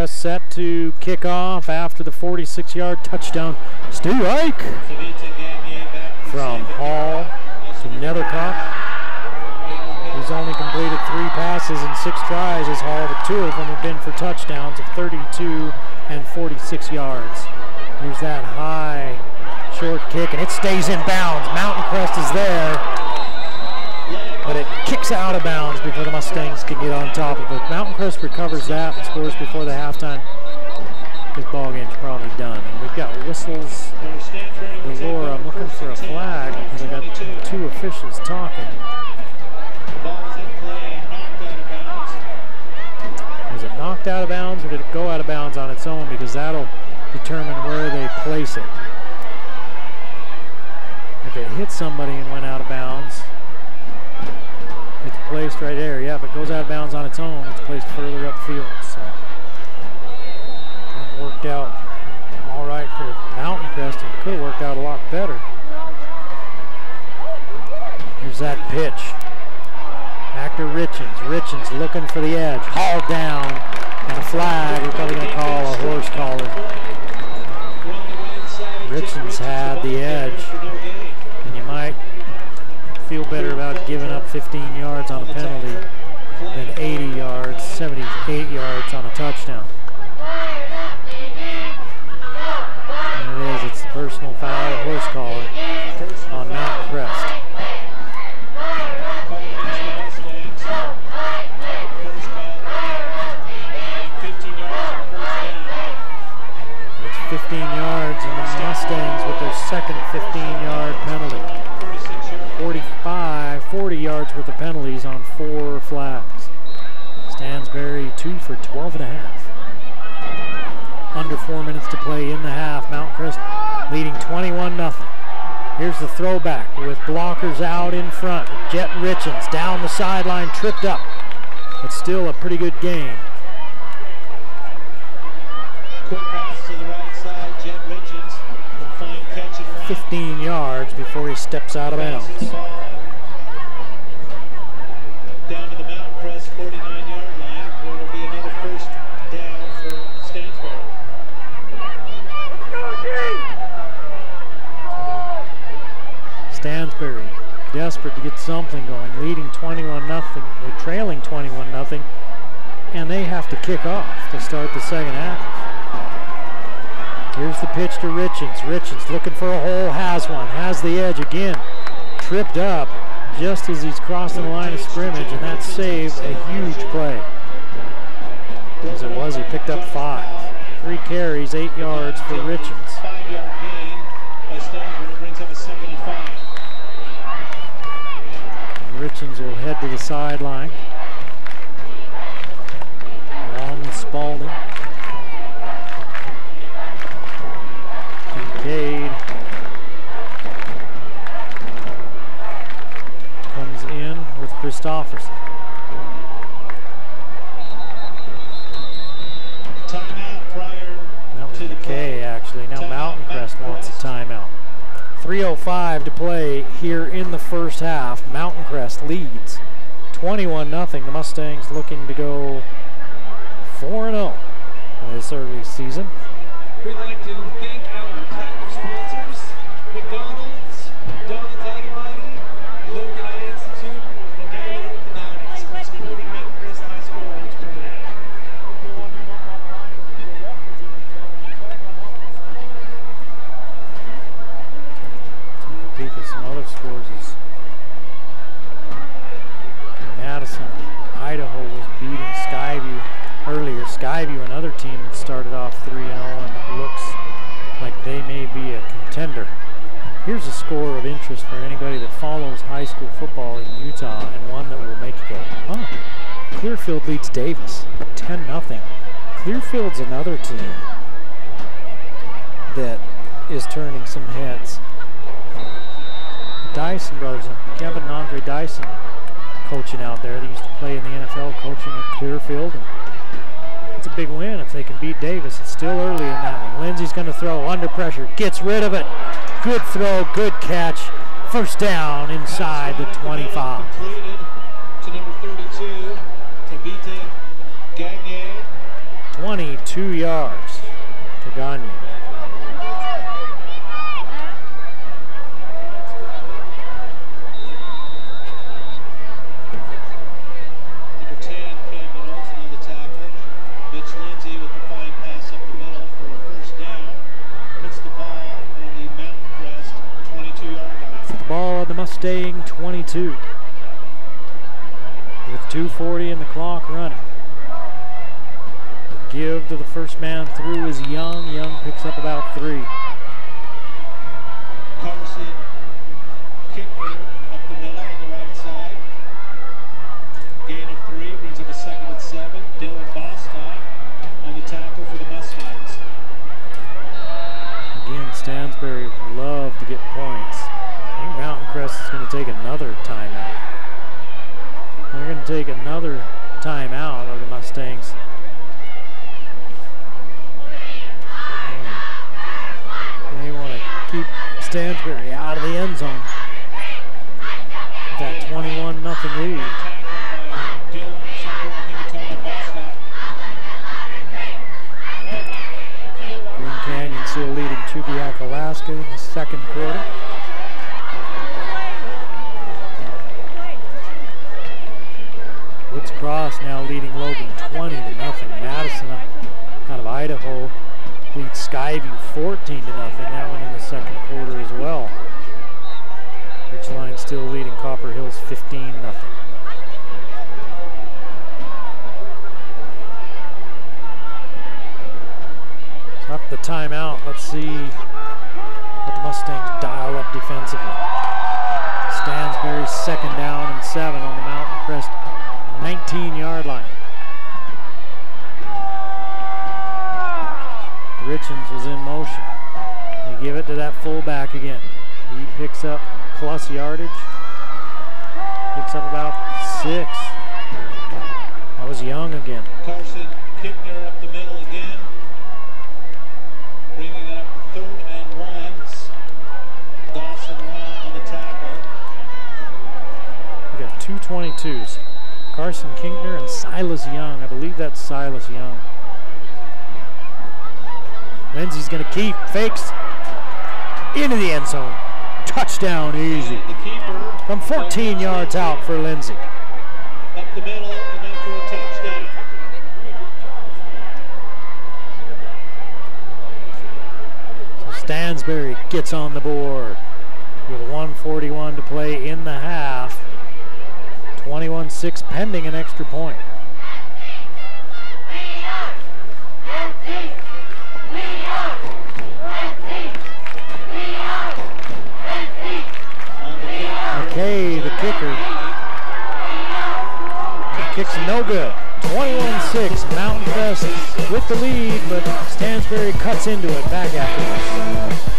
Set to kick off after the 46-yard touchdown. Stu Ike from Hall to Nethercott. He's only completed 3 passes in 6 tries as Hall, but 2 of them have been for touchdowns of 32 and 46 yards. Here's that high, short kick, and it stays in bounds. Mountain Crest is there, but it kicks kicks out of bounds before the Mustangs can get on top of it. Mountain Crest recovers that and scores before the halftime. This ball game's probably done. And we've got whistles galore. I'm looking for a flag because I got two officials talking. Was it knocked out of bounds or did it go out of bounds on its own? Because that'll determine where they place it. If it hit somebody and went out of bounds, it's placed right there. Yeah, if it goes out of bounds on its own, it's placed further upfield. So that worked out all right for Mountain Crest. It could have worked out a lot better. Here's that pitch. Back to Richens. Richens looking for the edge. Hauled down. And a flag. We're probably going to call a horse collar. Richens had the edge. And you might feel better about giving up 15 yards on a penalty than 80 yards, 78 yards on a touchdown. And it is. It's the personal foul, a horse collar on Mountain Crest. It's 15 yards, and the Mustangs with their second 15-yard penalty. 40 yards worth of penalties on 4 flags. Stansbury 2 for 12.5. Under 4 minutes to play in the half. Mountain Crest leading 21-0. Here's the throwback with blockers out in front. Jet Richens down the sideline, tripped up. But still a pretty good game. Quick pass to the right side, Jet Richens. Fine catch and run. 15 yards before he steps out of bounds. Down to the Mountain Crest 49-yard line, where it'll be another first down for Stansbury. Stansbury desperate to get something going, leading 21-0. They're trailing 21-0, and they have to kick off to start the second half. Here's the pitch to Richens. Richens looking for a hole, has one, has the edge again. Tripped up just as he's crossing the line of scrimmage, and that saved a huge play. As it was, he picked up 5. 3 carries, 8 yards for Richens. 5-yard gain by Stansbury brings up a 2nd and 5. And Richens will head to the sideline, along with Spalding. Kincaid comes in with Christopherson. Timeout prior That was to the McKay, play. actually. Now Timeout, Mountain Crest wants a timeout. 3:05 to play here in the first half. Mountain Crest leads 21-0. The Mustangs looking to go 4-0 this early season. We'd like to thank our platinum sponsors, McDonald's, Donald's Auto Body, Logan Eye Institute, and Diamond Orthodontics, supporting Mountain Crest High School Arts Program. Peek at some other scores as Madison, Idaho was beating Skyview earlier. Skyview, another team that started off 3-0 and looks like they may be a contender. Here's a score of interest for anybody that follows high school football in Utah, and one that will make you go, huh. Clearfield leads Davis 10-0. Clearfield's another team that is turning some heads. Dyson brothers, Kevin and Andre Dyson coaching out there. They used to play in the NFL coaching at Clearfield. And it's a big win if they can beat Davis. It's still early in that one. Lindsey's going to throw under pressure, gets rid of it. Good throw, good catch. First down inside the 25. Completed to number 32, Tabitha Gagne. 22 yards to Gagne. Number 10, Camden Olsen on the tackle. Mitch Lindsay with the fine pass up the middle for a first down. Puts the ball on the Mountain Crest 22-yard line. The ball on the Mustang 22. 2:40 in the clock running. The give to the first man through is Young. Young picks up about 3. Carson Kickner up the middle on the right side. Gain of 3, brings up a second and 7. Dylan Bostock on the tackle for the Mustangs. Again, Stansbury would love to get points. I think Mountain Crest is going to take another timeout. They're going to take another timeout of the Mustangs. They want to keep Stansbury out of the end zone. That 21-0 lead. Green Canyon still leading Chuquiac, Alaska in the second quarter. Woods Cross now leading Logan 20-0. Madison out of Idaho leads Skyview 14-0. That one in the second quarter as well. Ridgeline still leading Copper Hills 15-0. After the timeout, let's see what the Mustangs dial up defensively. Stansbury second down and 7 on the Mountain Crest 19-yard line. Richens was in motion. They give it to that fullback again. He picks up plus yardage. Picks up about 6. That was Young again. Carson Kickner up the middle again. Bringing it up 3rd and 1. Dawson Raw on the tackle. We got 2 22s. Carson Kinkner and Silas Young. I believe that's Silas Young. Lindsey's going to keep, fakes, into the end zone. Touchdown easy. From 14 yards out for Lindsey. Up the middle and then for a touchdown. So Stansbury gets on the board with 1:41 to play in the half. 21-6 pending an extra point. McKay, the kicker. Kick's no good. 21-6, Mountain Crest with the lead, but Stansbury cuts into it back after this.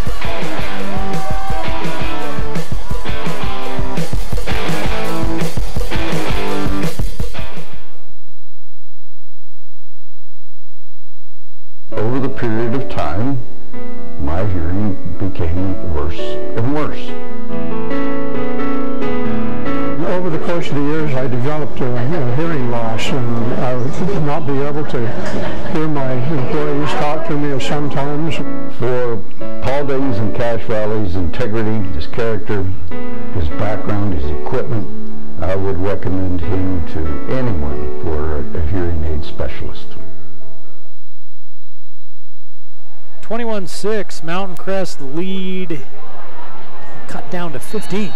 Over the period of time, my hearing became worse and worse. Over the course of the years, I developed a hearing loss, and I would not be able to hear my employees talk to me sometimes. For Paul Davies and Cache Valley's integrity, his character, his background, his equipment, I would recommend him to anyone for a hearing aid specialist. 21-6, Mountain Crest lead cut down to 15.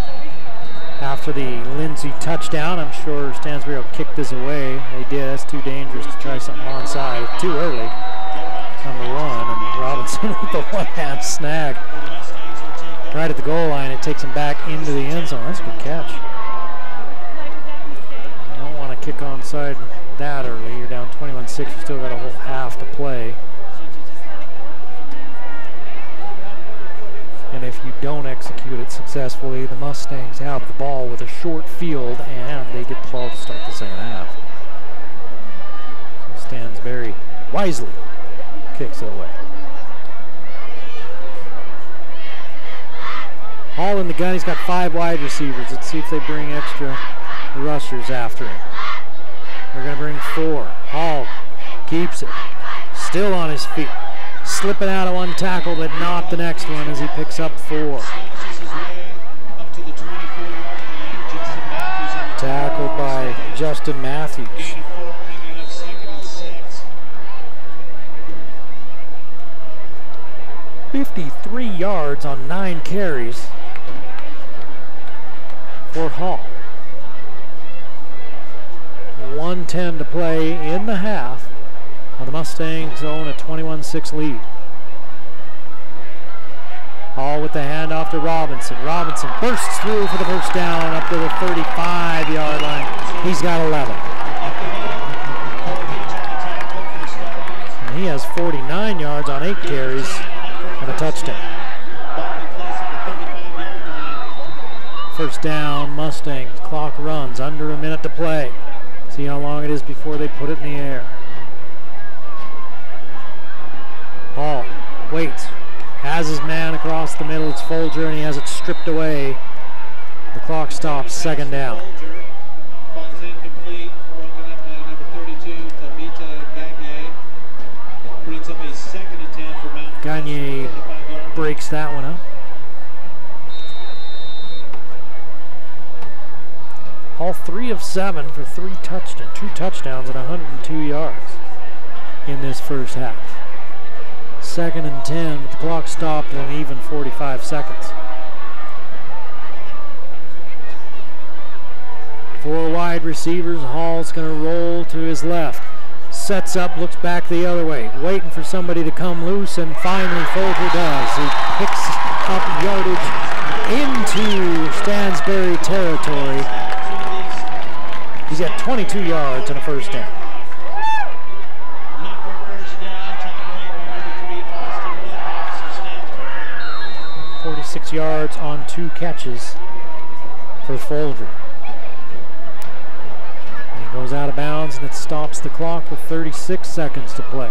After the Lindsey touchdown, I'm sure Stansbury will kick this away. They did. That's too dangerous to try something onside. Too early. Number 1, and Robinson with the one-hand snag. Right at the goal line, it takes him back into the end zone. That's a good catch. You don't want to kick onside that early. You're down 21-6. You've still got a whole half to play. And if you don't execute it successfully, the Mustangs have the ball with a short field, and they get the ball to start the second half. So Stansbury wisely kicks it away. Hall in the gun. He's got 5 wide receivers. Let's see if they bring extra rushers after him. They're going to bring 4. Hall keeps it. Still on his feet. Slipping out of one tackle, but not the next one as he picks up 4. Tackled by Justin Matthews. 53 yards on 9 carries for Hall. 1:10 to play in the half. The Mustangs own a 21-6 lead. Hall with the handoff to Robinson. Robinson bursts through for the first down up to the 35-yard line. He's got 11. And he has 49 yards on 8 carries and a touchdown. First down, Mustangs. Clock runs, under a minute to play. See how long it is before they put it in the air. Hall waits, has his man across the middle. It's Folger, and he has it stripped away. The clock stops, second down. Falls incomplete, broken up by number 32, Tavita Gagne. Brings up a 2nd and 10 for Mountain. Gagne breaks that one up. Hall 3 of 7 for 2 touchdowns and 102 yards in this first half. 2nd and 10, but the clock stopped at an even 45 seconds. 4 wide receivers. Hall's going to roll to his left. Sets up, looks back the other way, waiting for somebody to come loose, and finally Folger does. He picks up yardage into Stansbury territory. He's got 22 yards and a first down. 46 yards on 2 catches for Folger. And he goes out of bounds, and it stops the clock with 36 seconds to play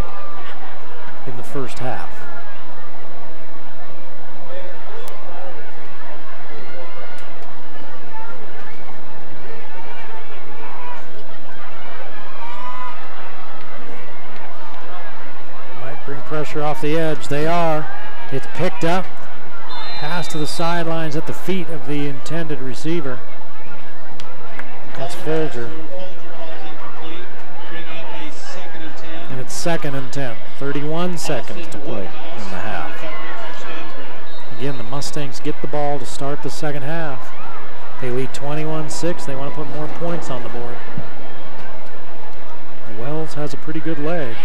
in the first half. Might bring pressure off the edge. They are. It's picked up. Pass to the sidelines at the feet of the intended receiver. That's Folger. And it's 2nd and 10. 31 seconds to play in the half. Again, the Mustangs get the ball to start the second half. They lead 21-6. They want to put more points on the board. Wells has a pretty good leg.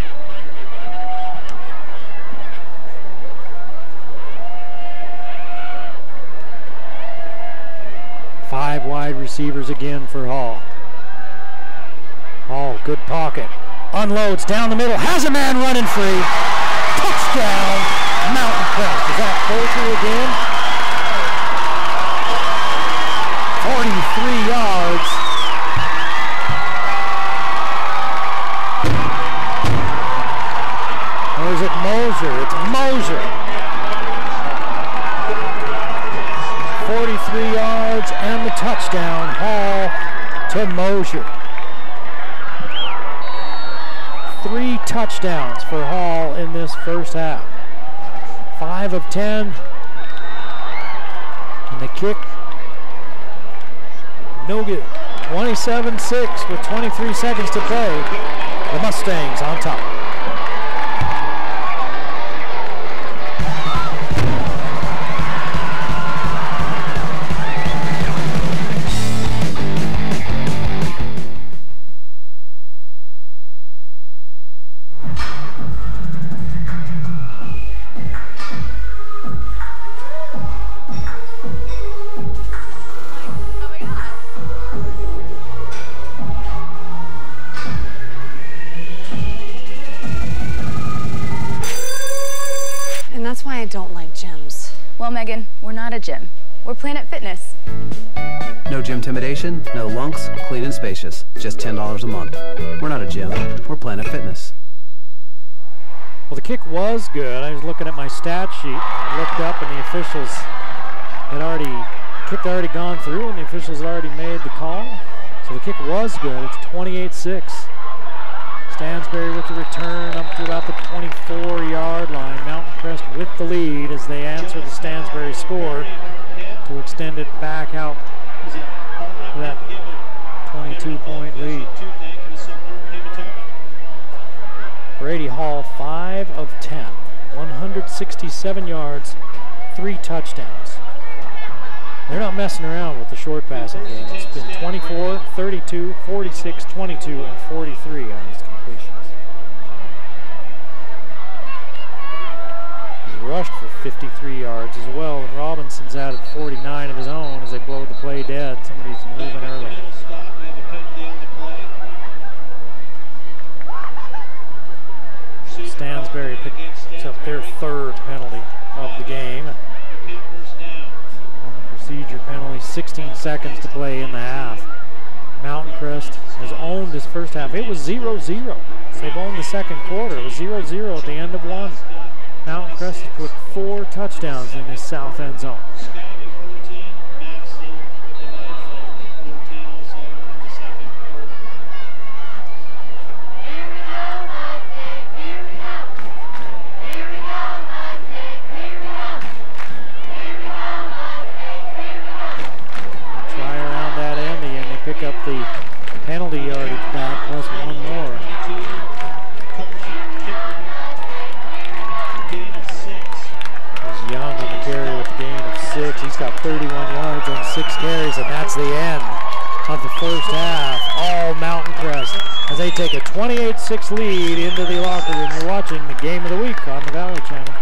5 wide receivers again for Hall. Hall, good pocket. Unloads down the middle, has a man running free. Touchdown, Mountain Crest. Is that Folger again? 43 yards. Or is it Moser? It's Moser. 43 yards and the touchdown. Hall to Moser. 3 touchdowns for Hall in this first half. 5 of 10. And the kick, no good. 27-6 with 23 seconds to play. The Mustangs on top. Well, Megan, we're not a gym. We're Planet Fitness. No gym intimidation, no lunks, clean and spacious. Just $10 a month. We're not a gym. We're Planet Fitness. Well, the kick was good. I was looking at my stat sheet, looked up, and the officials had already gone through, and the officials had already made the call. So the kick was good. It's 28-6. Stansbury with the return up to about the 24-yard line. Mountain Crest with the lead as they answer the Stansbury score to extend it back out to that 22-point lead. Brady Hall, 5 of 10, 167 yards, 3 touchdowns. They're not messing around with the short passing game. It's been 24, 32, 46, 22, and 43 on these completions. He's rushed for 53 yards as well, and Robinson's added 49 of his own as they blow the play dead. Somebody's moving early. Stansbury picks up their third penalty of the game. On the procedure penalty, 16 seconds to play in the half. Mountain Crest has owned this first half. It was 0-0. They've owned the second quarter. It was 0-0 at the end of one. Mountain Crest has put 4 touchdowns in this south end zone. Pick up the penalty yardage back, plus one more. There's Young on the carry with the gain of 6. He's got 31 yards on 6 carries, and that's the end of the first half. All Mountain Crest as they take a 28-6 lead into the locker room. You're watching the Game of the Week on the Valley Channel.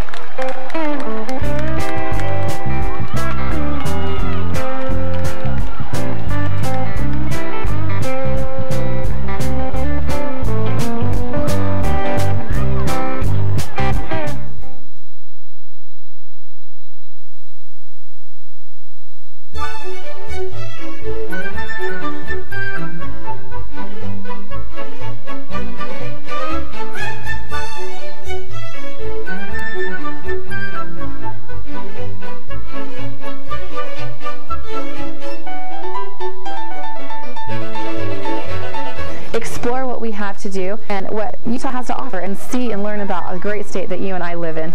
Explore what we have to do and what Utah has to offer and see and learn about the great state that you and I live in.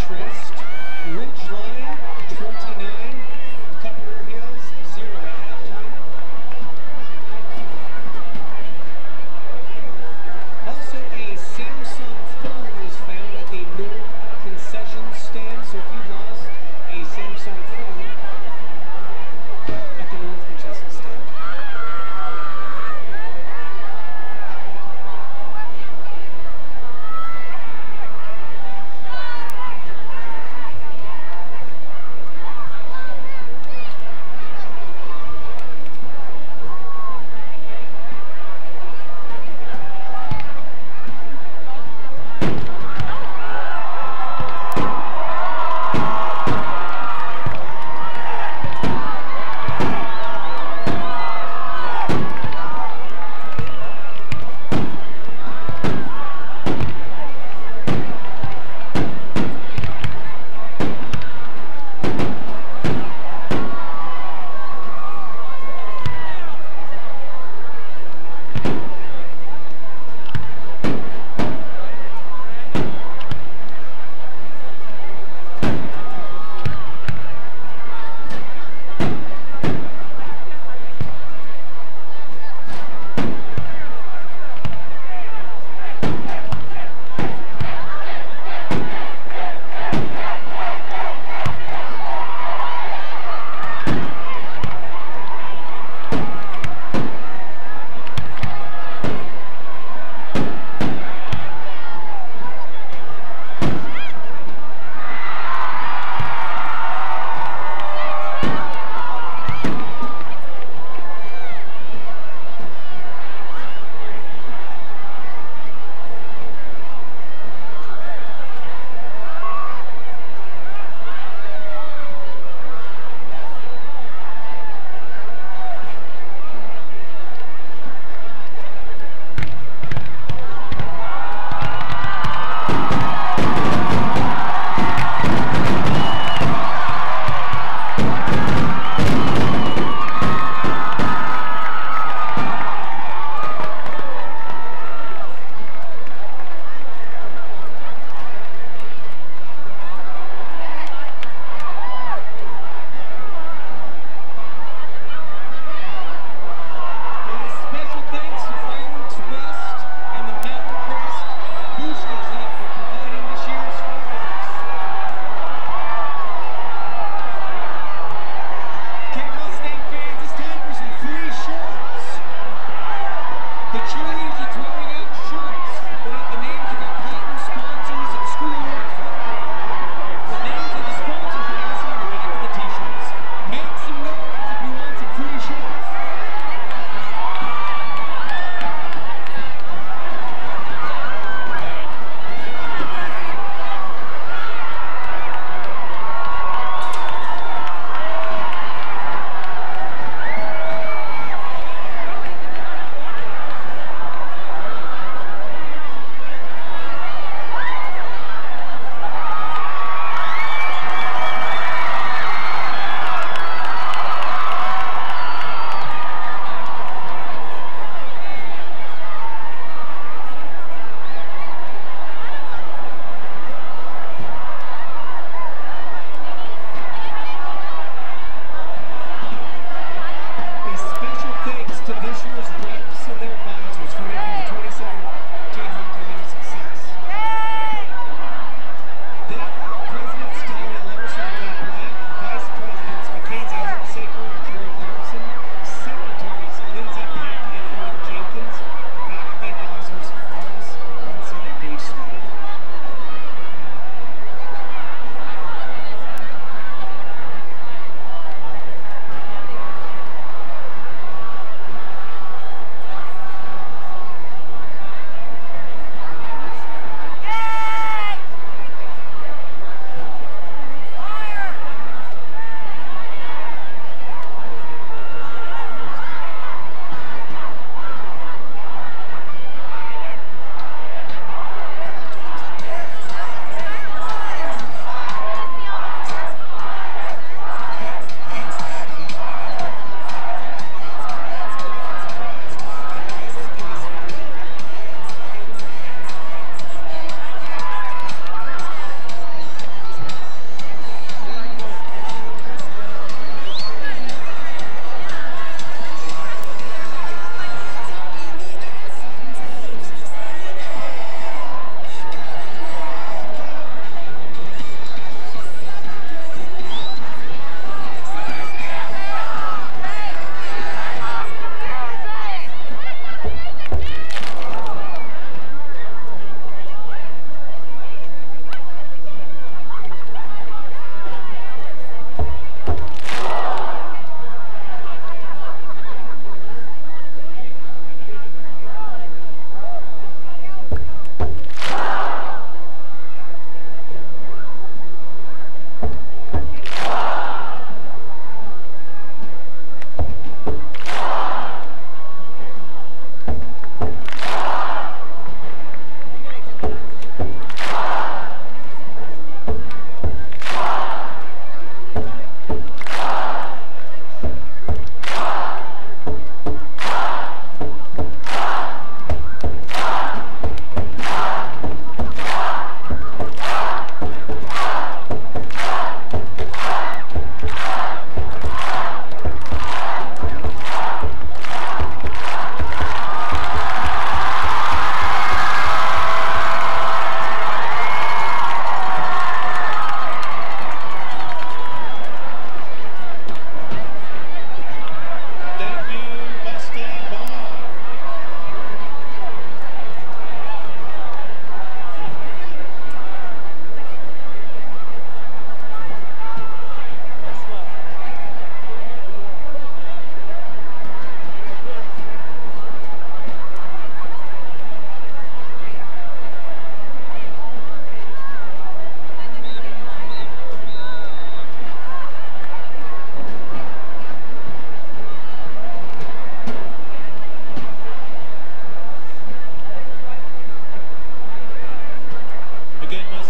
Trist. Ridgeline, 29. Cutler Hills, 0 at halftime. Also, a Samsung phone was found at the North concession stand. So if you lost a Samsung phone at the North concession stand.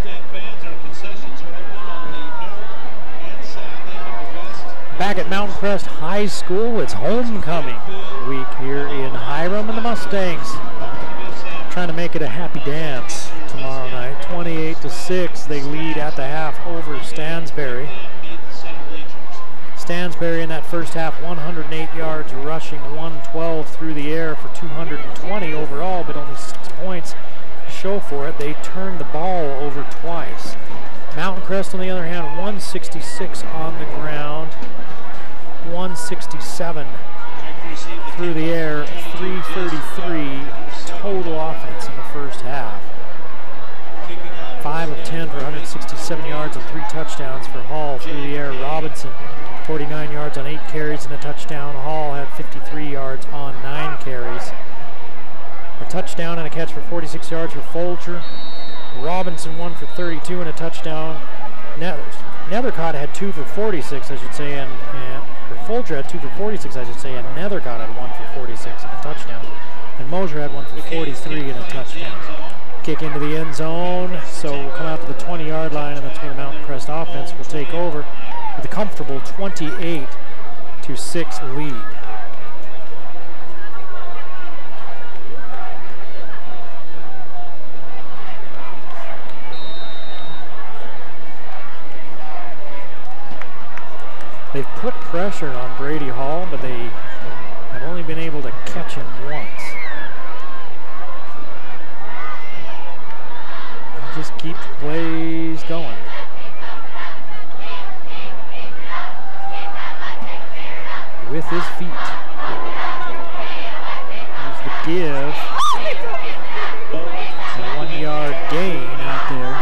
Mustang fans, our concessions are open on the north and south end of the west. Back at Mountain Crest High School, it's homecoming week here in Hiram, and the Mustangs trying to make it a happy dance tomorrow night. 28-6, they lead at the half over Stansbury. Stansbury in that first half, 108 yards rushing, 112 through the air for 220 overall, but only 6 points to show for it. They turned the ball over twice. Mountain Crest, on the other hand, 166 on the ground, 167 through the air, 333 total offense in the first half. 5 of 10 for 167 yards and 3 touchdowns for Hall through the air. Robinson, 49 yards on 8 carries and a touchdown. Hall had 53 yards on 9 carries. A touchdown and a catch for 46 yards for Folger. Robinson 1 for 32 and a touchdown. Nethercott had 2 for 46, I should say, and Folger had 2 for 46, I should say, and Nethercott had 1 for 46 and a touchdown. And Mosier had 1 for 43 and a touchdown. Kick into the end zone, so we'll come out to the 20-yard line, and that's where the Mountain Crest offense will take over with a comfortable 28-6 lead. They've put pressure on Brady Hall, but they have only been able to catch him once. He just keeps plays going. With his feet. Here's the give. A 1-yard gain out there.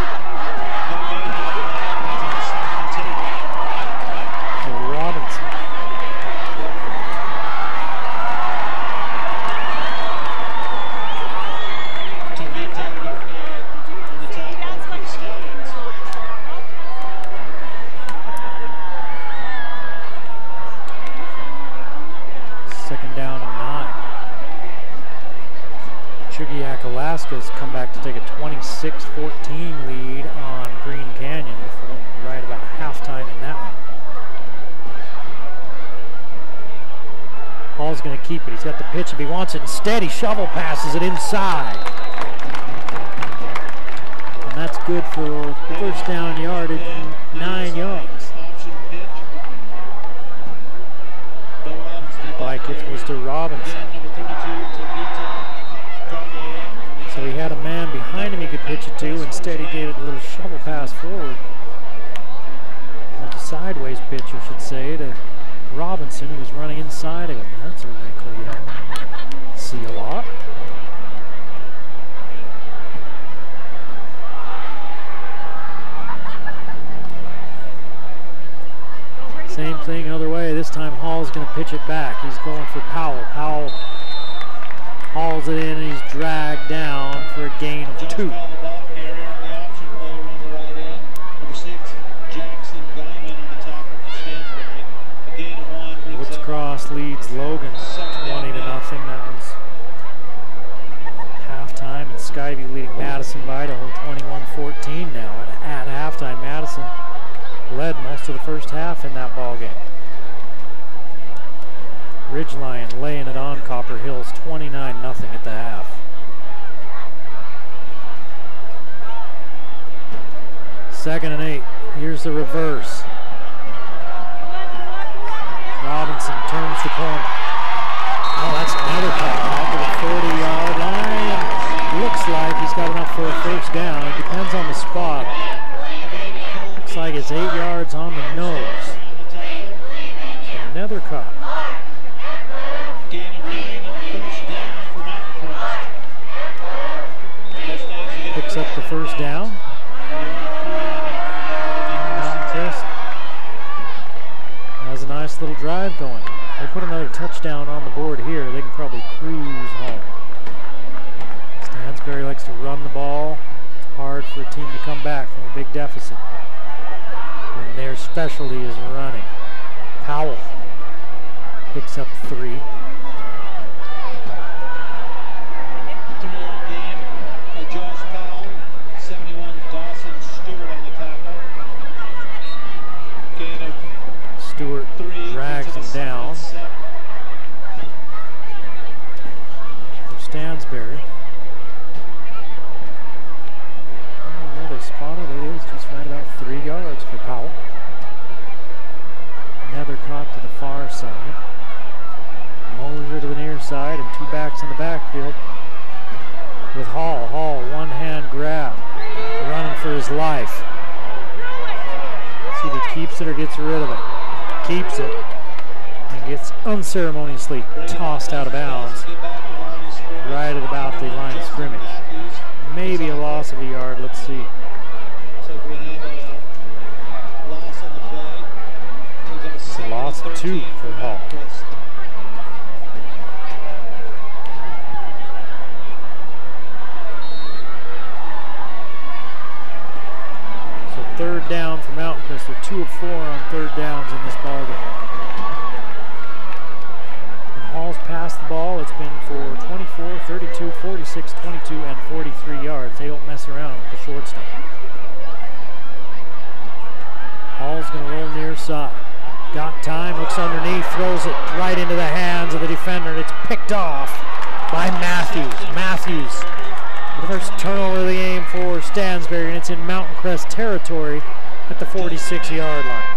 Alaska's come back to take a 26-14 lead on Green Canyon before right about halftime in that one. Hall's going to keep it. He's got the pitch if he wants it. Instead, he shovel passes it inside. And that's good for first down yardage, 9 yards. The bike hits Mr. Robinson. So he had a man behind him he could pitch it to. Instead, he gave it a little shovel pass forward. Well, a sideways pitch, I should say, to Robinson, who was running inside of him. That's a wrinkle you don't see a lot. Same thing other way. This time Hall's going to pitch it back. He's going for Powell. Powell hauls it in and he's dragged down for a gain of 2. Woods Cross leads Logan 20-0. That was halftime, and Skyview leading Madison by Idaho 21-14 now. At halftime, Madison led most of the first half in that ball game. Ridgeline laying it on Copper Hills 29-0 at the half. Second and 8. Here's the reverse. Robinson turns the corner. Oh, that's another cut out to the 40-yard line. Looks like he's got enough for a first down. It depends on the spot. Looks like it's 8 yards on the nose. So another cut. Picks up the first down. Mountain Crest has a nice little drive going. They put another touchdown on the board here. They can probably cruise home. Stansbury likes to run the ball. It's hard for a team to come back from a big deficit when their specialty is running. Powell picks up 3. Josh Powell, 71, Dawson side. Mosier to the near side, and two backs in the backfield with Hall. Hall, one-hand grab, running for his life. See if he keeps it or gets rid of it. Keeps it and gets unceremoniously tossed out of bounds right at about the line of scrimmage. Maybe a loss of a yard. Let's see. It's a loss of 2 for Hall. So third down for Mountain Crest. They're 2 of 4 on third downs in this ballgame. Hall's passed the ball. It's been for 24, 32, 46, 22, and 43 yards. They don't mess around with the short stuff. Hall's going to roll near side. Got time, looks underneath, throws it right into the hands of the defender, and it's picked off by Matthews. Matthews, the first turnover of the game for Stansbury, and it's in Mountain Crest territory at the 46-yard line.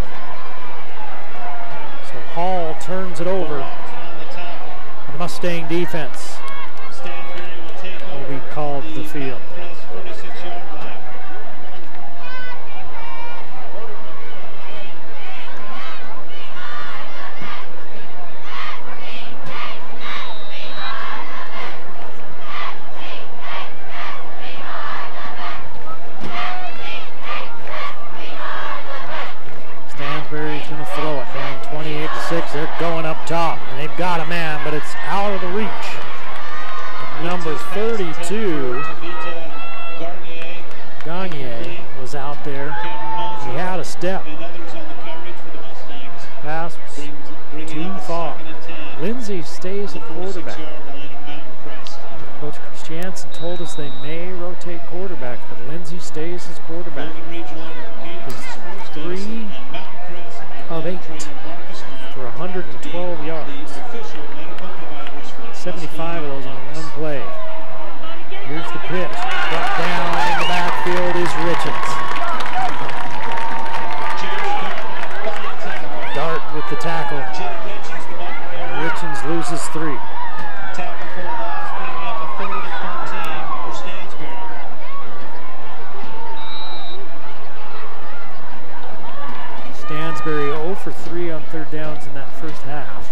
So Hall turns it over. And the Mustang defense will be called to the field. Stansbury's going to throw it down 28-6. They're going up top, and they've got a man, but it's out of the reach. Number 32, Gagne, was out there. He had a step. Pass too far. Lindsay stays at quarterback. Coach Christiansen told us they may rotate quarterback, but Lindsay stays as quarterback. He's 3 of 8 for 112 yards. 75 of those on one play. Here's the pitch. Brought down in the backfield is Richens. Dart with the tackle. Richens loses 3. Stansbury 0 for 3 on third downs in that first half.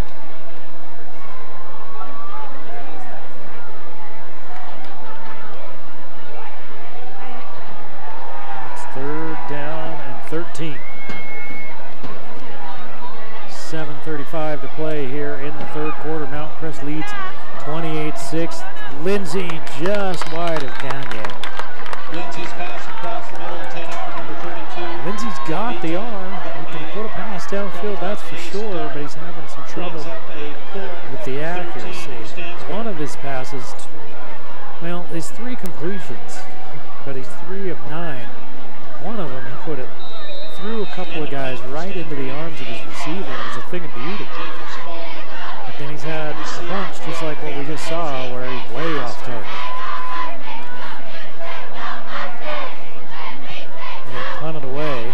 It's third down and 13. 7:35 to play here in the third quarter. Mountain Crest leads 28-6. Lindsay just wide of Gagne. Lindsay's pass across the middle, intended for number 32. Lindsay's got the arm. He can put a pass downfield, that's for sure, but he's having some trouble with the accuracy. One of his passes, well, is 3 completions, but he's 3 of 9. One of them, he put it through a couple of guys right into the arms of his receiver. It was a thing of beauty. But then he's had a bunch, just like what we just saw, where he's way off target. Punted away.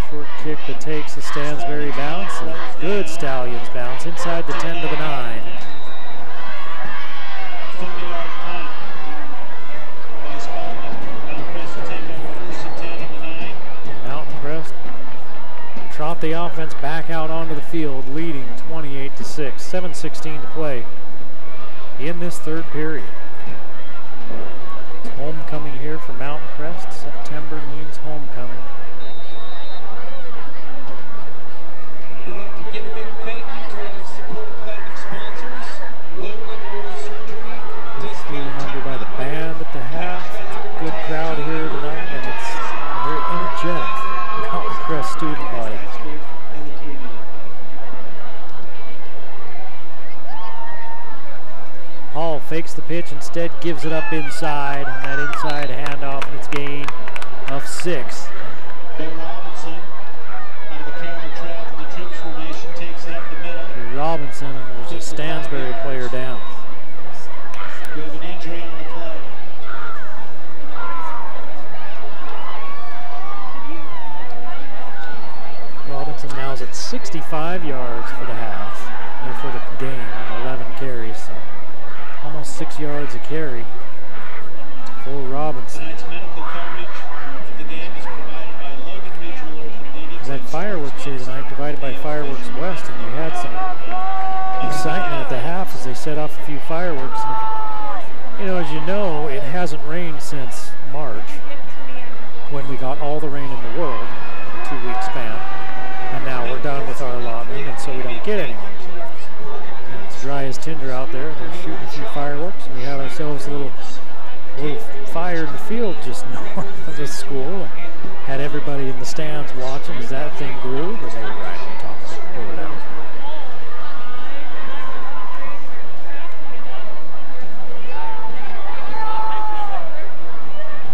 Short kick that takes the Stansbury bounce. A good Stallions bounce inside the 10 to the 9. Mountain Crest trot the offense back out onto the field, leading 28-6. 7:16 to play in this third period. Homecoming here for Mountain Crest. September means homecoming. We'd like to give a big thank you to our support platinum sponsors, Logan Oral Surgery, Discount Number by the band at the half. It's a good crowd here tonight, and it's a very energetic Mountain Crest student body. and the community. Hall fakes the pitch, instead gives it up inside, and that inside handoff, and it's gain of 6. Ben Robinson, out of the counter trap in the trips formation, takes it up the middle. Robinson, and there's a Stansbury player down. We have an injury on the play. Robinson now 65 yards for the half, or for the game, 11 carries, so almost 6 yards a carry for Robinson. Tonight's medical coverage for the game is provided by Logan Mutual Orthopedics. We had fireworks here tonight, provided by Fireworks West, and we had some excitement at the half as they set off a few fireworks. And, you know, as you know, it hasn't rained since March, when we got all the rain in the world in a 2-week span, and now we're done with our allotment, and so we don't get any more. And it's dry as tinder out there. They're shooting a few fireworks, and we have ourselves a little fire in the field just north of the school, and had everybody in the stands watching as that thing grew, but they were right on top of it, pull it out.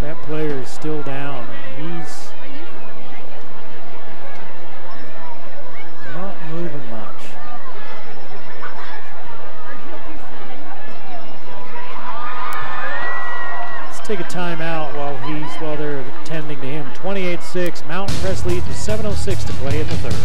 That player is still down, and he's not moving much. Let's take a timeout while they're attending to him. 28-6, Mountain Crest leads with 7:06 to play in the third.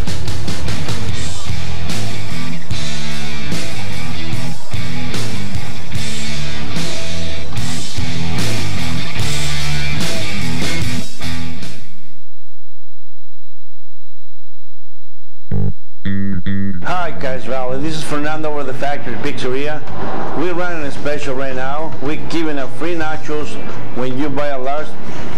Hi Cache Valley, this is Fernando with the Factory Pizzeria. We're running a special right now. We're giving out free nachos when you buy a large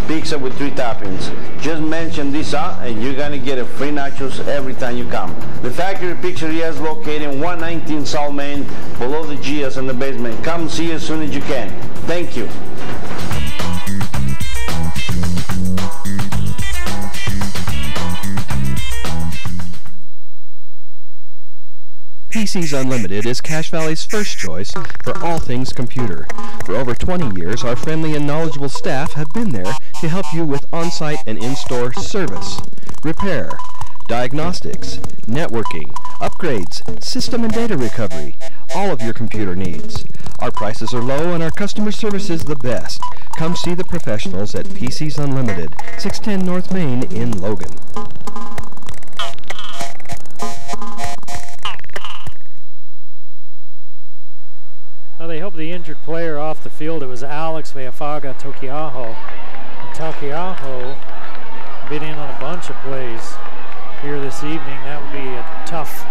pizza with 3 toppings. Just mention this out and you're gonna get a free nachos every time you come. The Factory Pizzeria is located in 119 South Main, below the Gia's in the basement. Come see as soon as you can. Thank you. PCs Unlimited is Cache Valley's first choice for all things computer. For over 20 years, our friendly and knowledgeable staff have been there to help you with on-site and in-store service, repair, diagnostics, networking, upgrades, system and data recovery, all of your computer needs. Our prices are low and our customer service is the best. Come see the professionals at PCs Unlimited, 610 North Main in Logan. Well, they helped the injured player off the field. It was Alex Veafaga Tokiaho. And Tokiaho been in on a bunch of plays here this evening. That would be a tough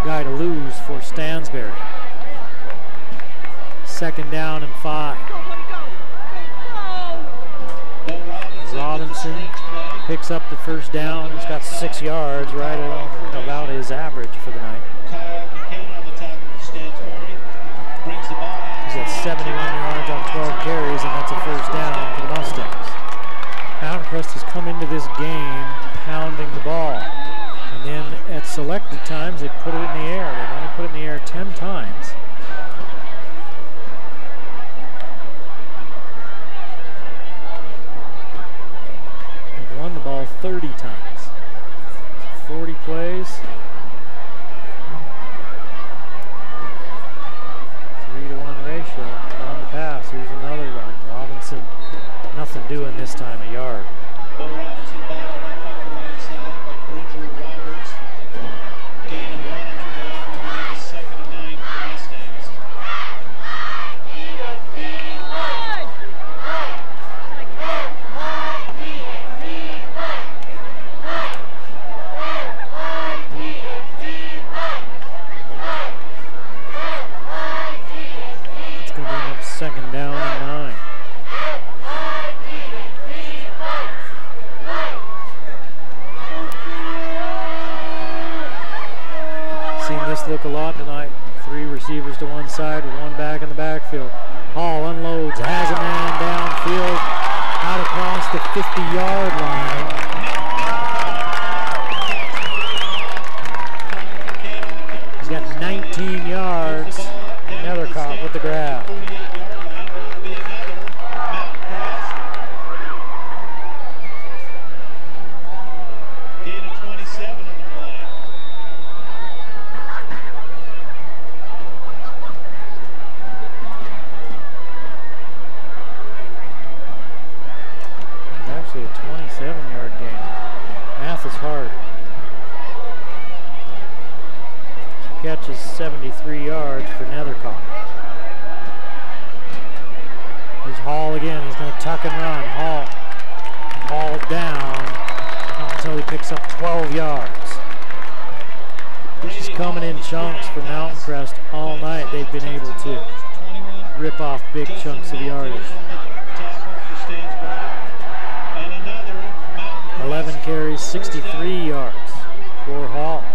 guy to lose for Stansberry. 2nd down and 5. Robinson picks up the first down. He's got 6 yards, right about his average for the night. He's got 71 yards on 12 carries, and that's a first down for the Mustangs. Mountain Crest has come into this game pounding the ball. And then at selected times, they put it in the air. They've only put it in the air 10 times. They've run the ball 30 times. 40 plays. 3-to-1 ratio on the pass. Here's another run. Robinson, nothing doing this time, a yard. Bo Robinson ball off the right side by Bridger Roberts. Gain of 1 after the opening, 2nd and 9 for the Mustangs. It's going to bring up 2nd down and 9. Seen this look a lot tonight. 3 receivers to one side with 1 back in the backfield. Hall unloads, has a man downfield, out across the 50-yard line. He's got 19 yards. Nethercott with the grab. Gain of 27 on the play. It's actually a 27 catches, 73 yards for Nethercock. Here's Hall again. He's going to tuck and run. Hall down. Not until he picks up 12 yards. This is coming in chunks for Mountain Crest all night. They've been able to rip off big chunks of yardage. 11 carries, 63 yards for Hall.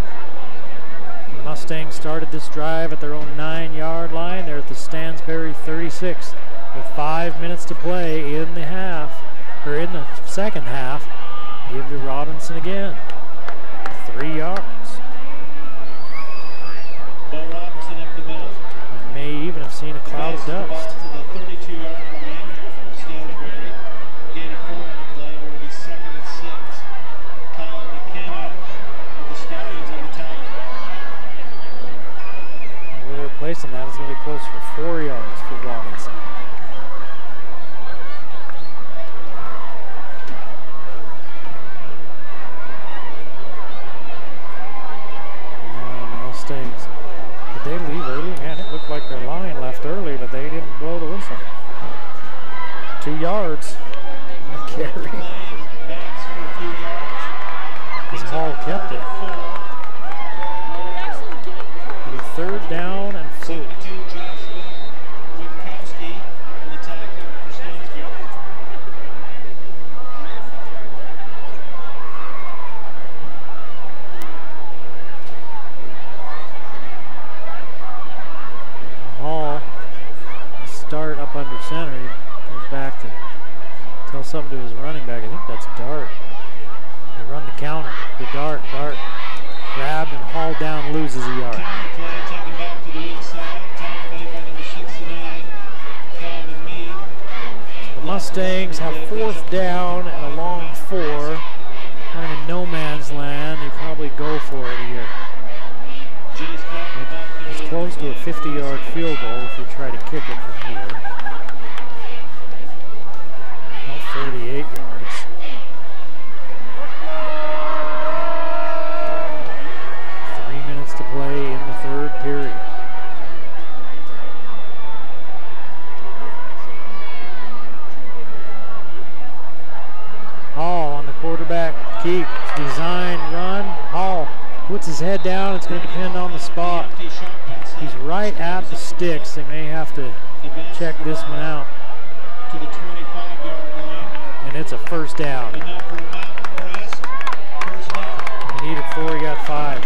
The Mustangs started this drive at their own 9-yard line. They're at the Stansbury 36 with 5 minutes to play in the second half. Give to Robinson again. 3 yards. And may even have seen a cloud of dust. Placing that is going to be close for 4 yards for Robinson. And the Mustangs, did they leave early? Man, it looked like their line left early, but they didn't blow the whistle. 2 yards. Carry. Because Hall kept it. Third down and 4. Hall start up under center. He comes back to tell something to his running back. I think that's Dart. They run the counter. The Dart grabbed and hauled down, loses a yard. The Mustangs have 4th down and a long 4. Kind of in no man's land. You probably go for it here. It's close to a 50-yard field goal if you try to kick it from here. About 48 yards. To play in the 3rd period. Hall on the quarterback keep. Design run. Hall puts his head down. It's going to depend on the spot. He's right at the sticks. They may have to check this one out. And it's a first down. He needed 4, he got 5.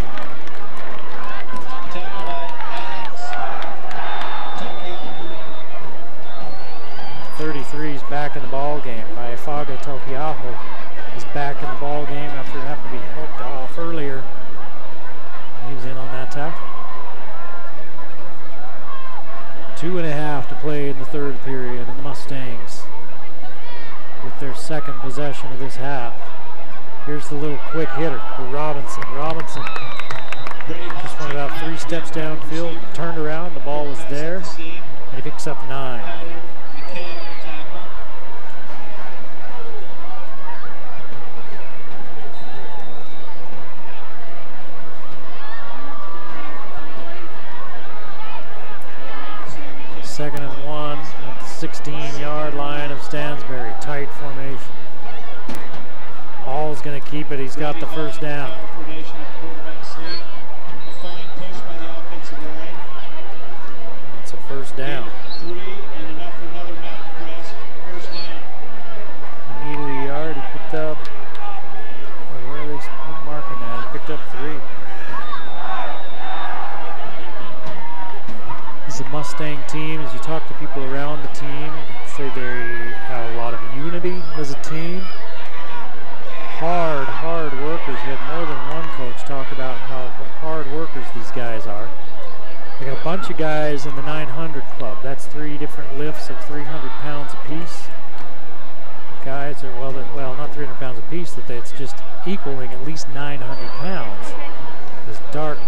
33's back in the ball game. Ifaga Tokiaho is back in the ball game after having to be helped off earlier. He was in on that tackle. 2.5 to play in the 3rd period, and the Mustangs with their 2nd possession of this half. Here's the little quick hitter for Robinson. Robinson just went about 3 steps downfield, turned around, the ball was there, and he picks up 9. Second and 1 at the 16-yard line of Stansbury. Tight formation. Hall's going to keep it. He's got the first down. It's a first down. He needed a yard. He picked up, or where are they marking that? He picked up 3. This is a Mustang team. As you talk to people around the team, say they have a lot of unity as a team. Hard workers. We had more than one coach talk about how hard workers these guys are. They got a bunch of guys in the 900 club. That's 3 different lifts of 300 pounds apiece. Guys are, well, not 300 pounds apiece, that it's just equaling at least 900 pounds. As Dart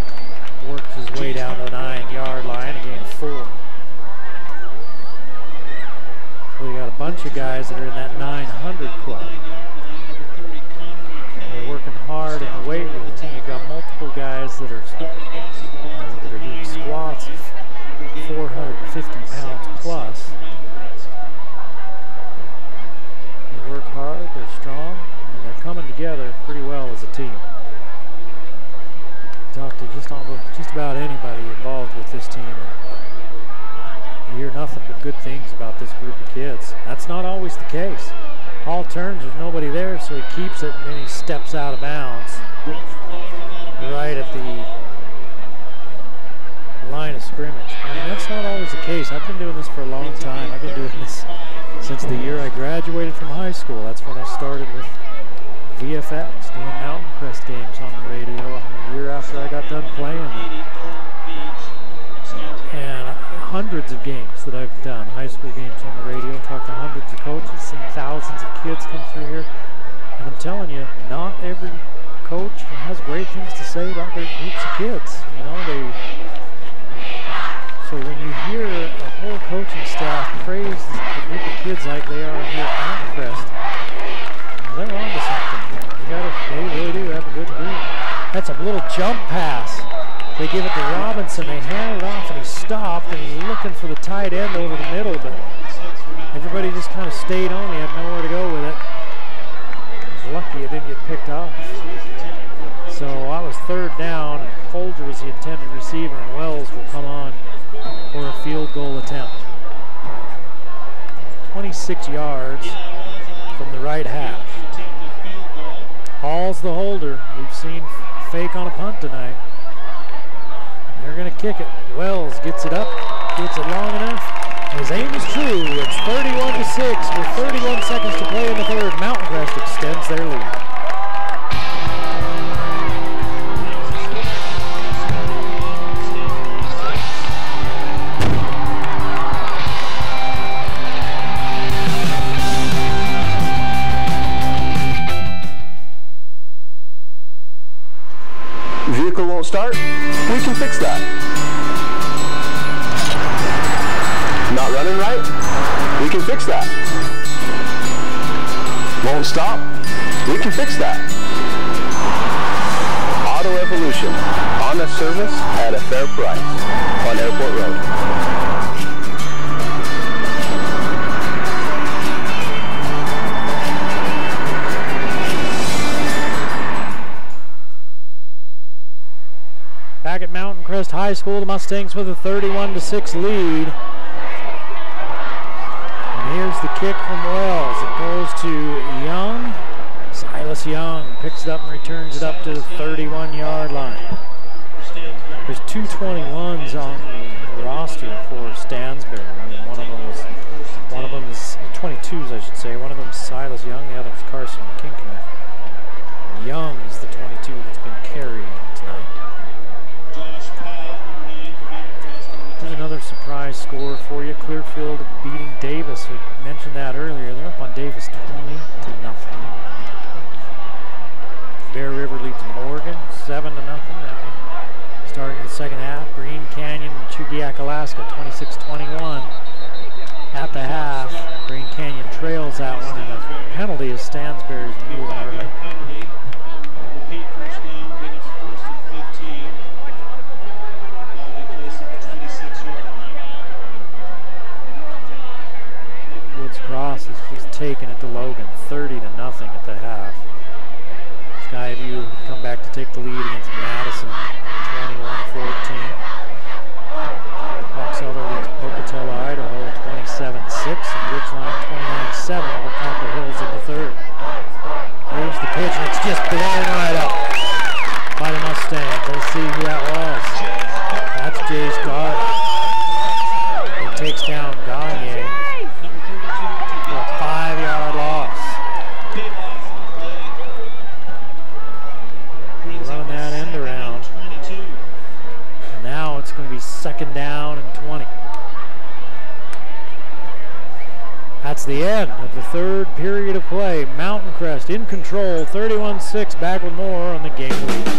works his way down to the 9-yard line and gained 4. So we got a bunch of guys that are in that 900 club. They're working hard in the weight room. You've got multiple couple guys that are doing squats of 450 pounds plus. They work hard, they're strong, and they're coming together pretty well as a team. Talk to just about anybody involved with this team, and you hear nothing but good things about this group of kids. That's not always the case. Hall turns, there's nobody there, so he keeps it, and then he steps out of bounds right at the line of scrimmage. I mean, that's not always the case. I've been doing this for a long time. I've been doing this since the year I graduated from high school. That's when I started with VFX, doing Mountain Crest games on the radio a year after I got done playing them. And hundreds of games that I've done, high school games on the radio, talked to hundreds of coaches, seen thousands of kids come through here. And I'm telling you, not every coach has great things to say about their groups of kids. You know, so when you hear a whole coaching staff praise the group of kids like they are here at Mountain Crest, they're on to something. They really do have a good group. That's a little jump pass. They give it to Robinson, they hand it off, and he stopped, and he's looking for the tight end over the middle, but everybody just kind of stayed on. He had nowhere to go with it. He was lucky it didn't get picked off. So I was third down, and Folger was the intended receiver, and Wells will come on for a field goal attempt. 26 yards from the right half. Hall's the holder. We've seen fake on a punt tonight. And they're going to kick it. Wells gets it up, gets it long enough. His aim is true. It's 31-6 with 31 seconds to play in the third. Mountain Crest extends their lead. Vehicle won't start, we can fix that. Not running right, we can fix that. Won't stop, we can fix that. Auto Evolution, honest service at a fair price on Airport Road. Back at Mountain Crest High School, the Mustangs with a 31-6 lead. And here's the kick from Wells. It goes to Young. Silas Young picks it up and returns it up to the 31-yard line. There's two 21s on the roster for Stansbury. I mean, one of them is 22s, I should say. One of them is Silas Young, the other is Carson Kinkner. Young is the 22 that's been carrying tonight. Here's another surprise score for you. Clearfield beating Davis. We mentioned that earlier. They're up on Davis 20-0. Bear River leads Morgan 7-0. Starting the second half, Green Canyon and Chugiak, Alaska 26-21. At the half, Green Canyon trails that one, and a penalty as Stansbury's moving early. Woods Cross has taken it to Logan, 30-0 at the half. Skyview come back to take the lead against Madison, 21-14. Fox Elder leads Pocatello, Idaho, 27-6, and Ridgeline 29-7 over Copper Hills in the third. Here's the pitch, and it's just blown right up by the Mustangs. Let's see who that was. That's Jace Gardner. He takes down Gagne for a 5-yard loss. Running that end around. And now it's going to be 2nd down and 20. That's the end of the third period of play. Mountain Crest in control, 31-6, back with more on the game lead.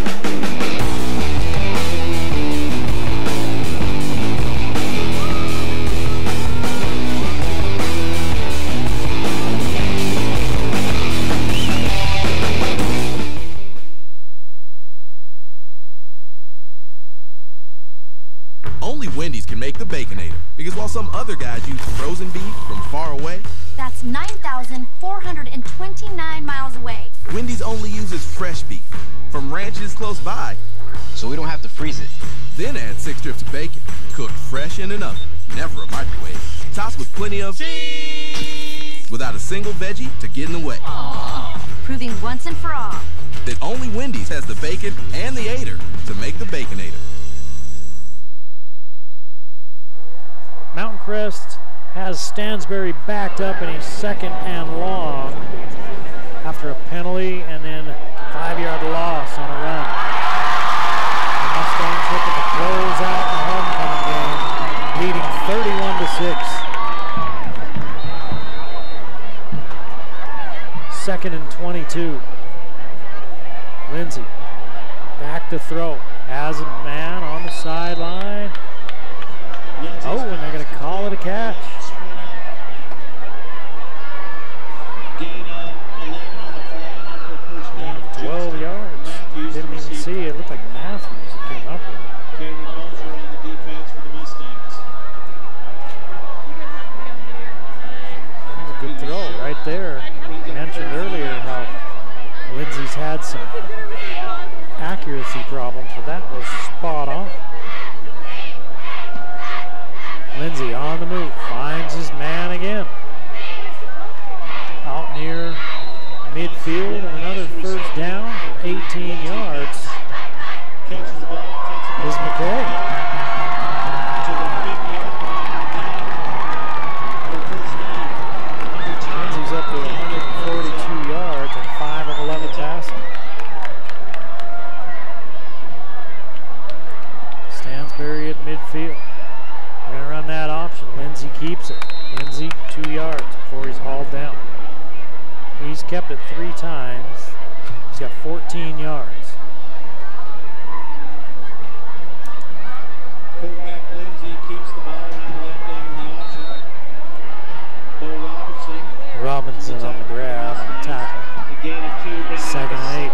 From far away, That's 9,429 miles away. Wendy's only uses fresh beef from ranches close by. So we don't have to freeze it. Then add 6 strips of bacon, cooked fresh in an oven, never a microwave. Tossed with plenty of cheese, without a single veggie to get in the way. Proving once and for all That only Wendy's has the bacon and the aider to make the Baconator. Mountain Crest has Stansbury backed up in a 2nd and long after a penalty and then 5-yard loss on a run. The Mustangs looking to close out the homecoming game, leading 31-6. 2nd and 22. Lindsey back to throw. Has a man on the sideline. Oh, and they're going to call it a catch. Gain of 12 yards. Didn't even see it. It looked like Matthews that came up with it. Caden Moser on the defense for the Mustangs. That was a good throw right there. I mentioned earlier how Lindsey's had some accuracy problems, but that was spot on. Lindsey on the move, finds his man again. Out near midfield, and another first down for 18 yards. Is McKay. Lindsey's up to 142 yards and 5 of 11 passing. Stansbury at midfield. We're going to run that option. Lindsey keeps it. Lindsey 2 yards before he's hauled down. He's kept it 3 times. He's got 14 yards. Quarterback Lindsey keeps the ball around the left end in the option. Bo Robinson. Robinson on the grab and the tackle. A gain of 2. 2nd and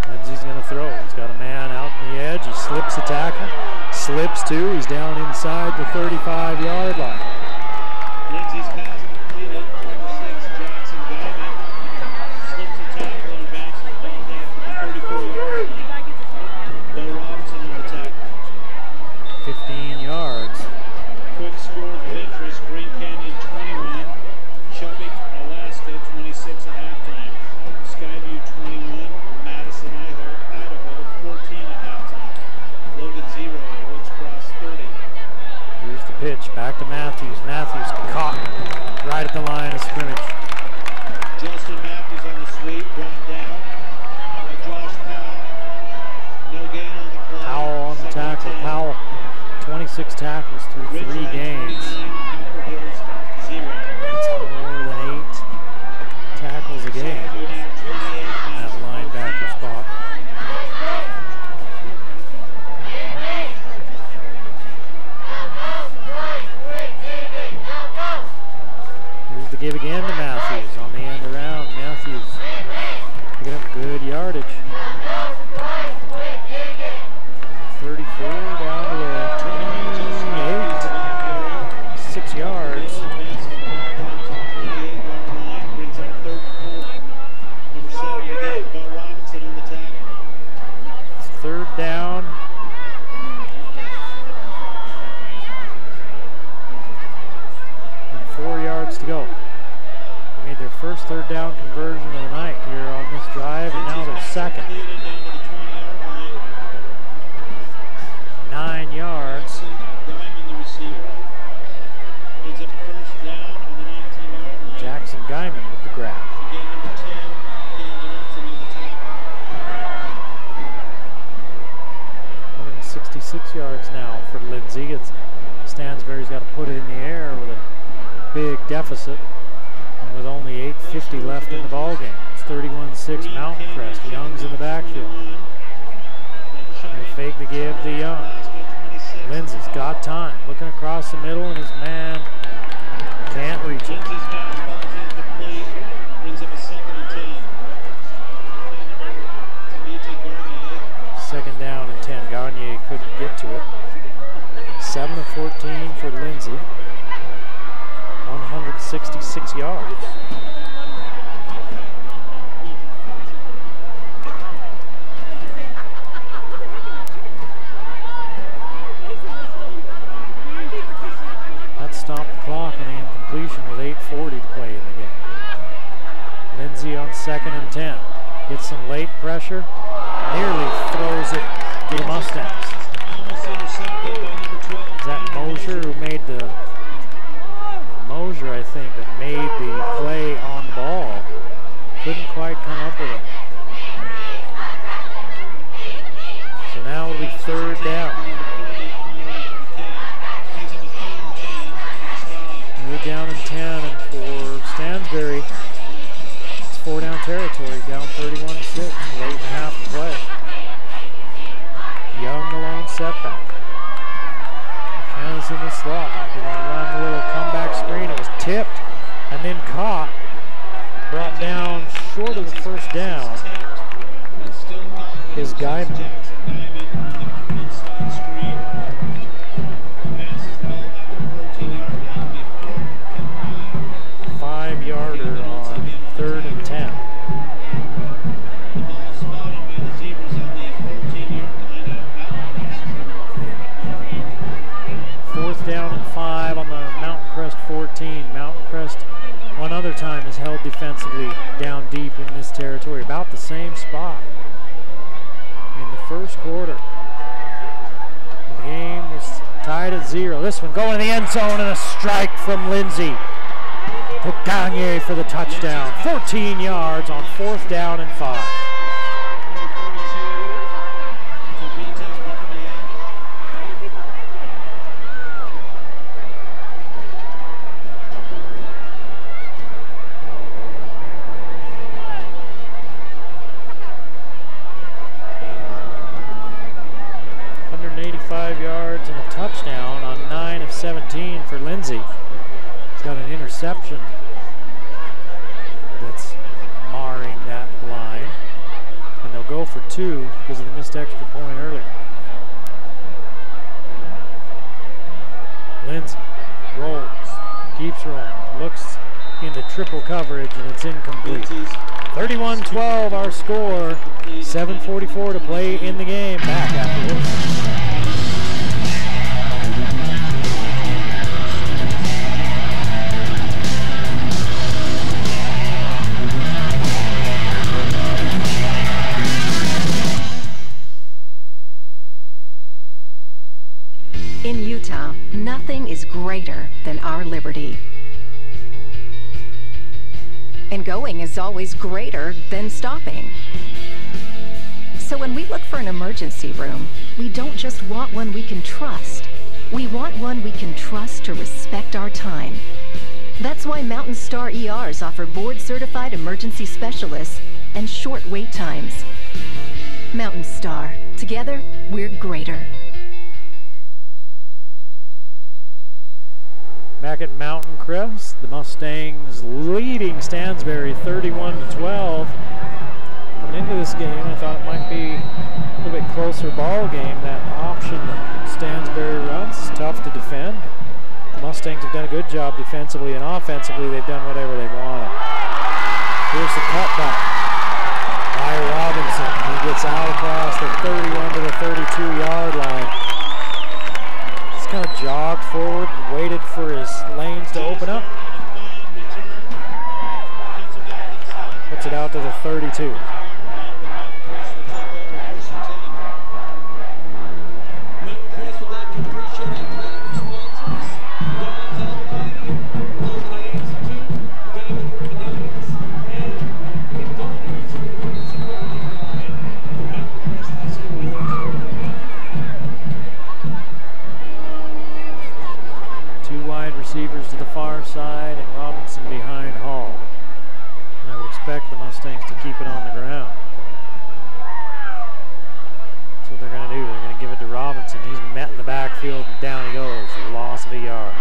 8. Lindsey's going to throw. He's got a man out on the edge. He slips the tackle. Slips 2. He's down inside the 35-yard line. Lindsey's pass completed. Number 6, Jackson Guyman. Slips the tackle and bounces the ball down to the 34-yard line. Bo Robinson on the tackle. 15 yards. Quick scores of interest. Green Canyon 21. Chubbuck, Alaska 26 at halftime. Skyview 21. Madison, Idaho 14 at halftime. Logan 0. Woods Cross 30. Here's the pitch. Back to Matthews. Matthews caught right at the line of scrimmage. Justin Matthews on the sweep. Brought down by Josh Powell. No gain on the play. Powell on the tackle. Powell, 26 tackles through 3 games. That's more than 8 tackles a game in that linebacker spot. Here's the give again to Matthews on the end around. Matthews picking up good yardage. 34 down to 28. 6 yards. Brings up 3rd and 4. Number 7 again, Bo Robinson on the tackle. It's 3rd down. And 4 yards to go. They made their first 3rd down conversion of the night here on this drive, and now they're 2nd. 9 yards. Guyman, the receiver. Brings up 1st down on the 19-yard line. Jackson Guyman with the grab. Again, number 10, Cam Johnson on the tackle. 166 yards now for Lindsey. Stansbury's got to put it in the air with a big deficit, and with only 8:50 left in the ball game. It's 31-6 Mountain Crest. Young's in the backfield. Gonna fake the give to Young. Lindsey's got time. Looking across the middle, and his man can't reach it. Lindsey's fastball is incomplete. Brings up a 2nd and 10. 2nd down and 10. Gagne couldn't get to it. 7 of 14 for Lindsay. 166 yards. That stopped the clock on the incompletion with 8:40 to play in the game. Lindsay on 2nd and 10. Gets some late pressure. Nearly throws it to the Mustangs. Is that Mosier who made the... Mosier, I think, that made the play on the ball. Couldn't quite come up with it. So now it'll be 3rd down. We're down in 10, and for Stansbury, it's 4-down territory, down 31-6, with 8.5 to play. Young, the lone setback. McKenna's in the slot. They're going to run a little comeback screen. It was tipped and then caught. Brought down short of the 1st down is Guyman. 5-yarder on 3rd and 10. Down and 5 on the Mountain Crest 14. Mountain Crest one other time is held defensively down deep in this territory, about the same spot in the 1st quarter. The game was tied at 0. This one going in the end zone, and a strike from Lindsay to Gagne for the touchdown. 14 yards on 4th down and 5. Yards and a touchdown on 9 of 17 for Lindsay. He's got an interception that's marring that line, and they'll go for 2 because of the missed extra point earlier. Lindsay rolls, keeps rolling, looks into triple coverage, and it's incomplete. 31-12 our score, 7:44 to play in the game. Back after this. In Utah, nothing is greater than our liberty. And going is always greater than stopping. So when we look for an emergency room, we don't just want one we can trust. We want one we can trust to respect our time. That's why Mountain Star ERs offer board-certified emergency specialists and short wait times. Mountain Star. Together, we're greater. Back at Mountain Crest, the Mustangs leading Stansbury 31-12. Coming into this game, I thought it might be a little bit closer ball game. That option that Stansbury runs is tough to defend. The Mustangs have done a good job defensively, and offensively they've done whatever they've wanted. Here's the cutback by Robinson. He gets out across the 31 to the 32-yard line. Kind of jogged forward and waited for his lanes to open up. Puts it out to the 32. Receivers to the far side and Robinson behind Hall. And I would expect the Mustangs to keep it on the ground. That's what they're going to do. They're going to give it to Robinson. He's met in the backfield and down he goes. Loss of a yard.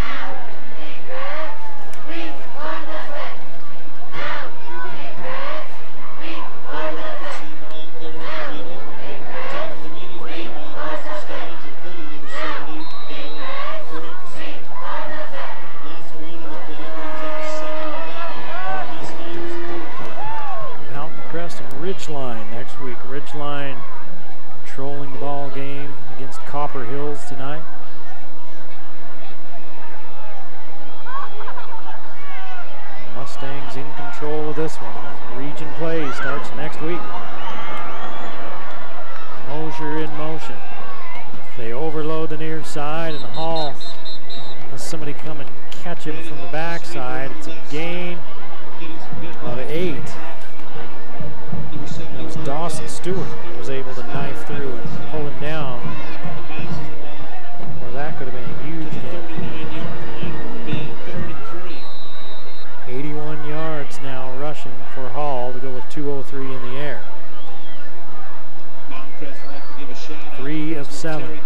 Copper Hills tonight. Mustangs in control of this one. Region play starts next week. Mosier in motion. They overload the near side, and Hall has somebody come and catch him from the backside. It's a gain of 8. It was Dawson Stewart was able to knife through and pull him down. Well, that could have been a huge gain. 81 yards now rushing for Hall to go with 2:03 in the air. 3 of 7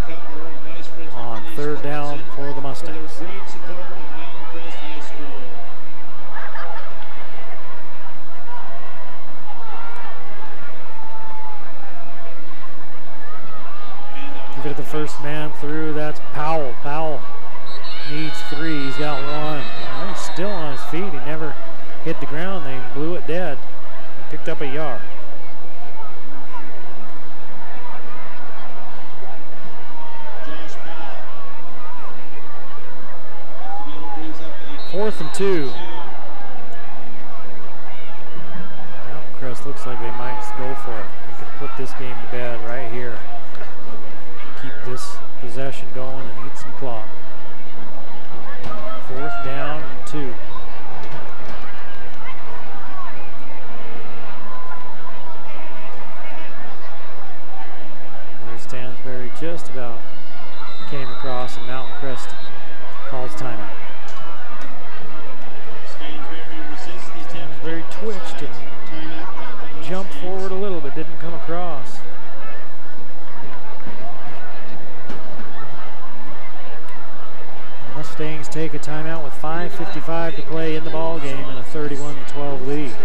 on 3rd down for the Mustangs. Give it to the first man through. That's Powell. Powell needs 3. He's got 1. Well, he's still on his feet. He never hit the ground. They blew it dead. He picked up a yard. Fourth and 2. Mountain Crest looks like they might go for it. You can put this game to bed right here. Keep this possession going and eat some clock. 4th down and 2. Where Stansbury just about came across, and Mountain Crest calls timeout. Stansbury twitched and jumped forward a little but didn't come across. Mustangs take a timeout with 5:55 to play in the ball game and a 31-12 lead.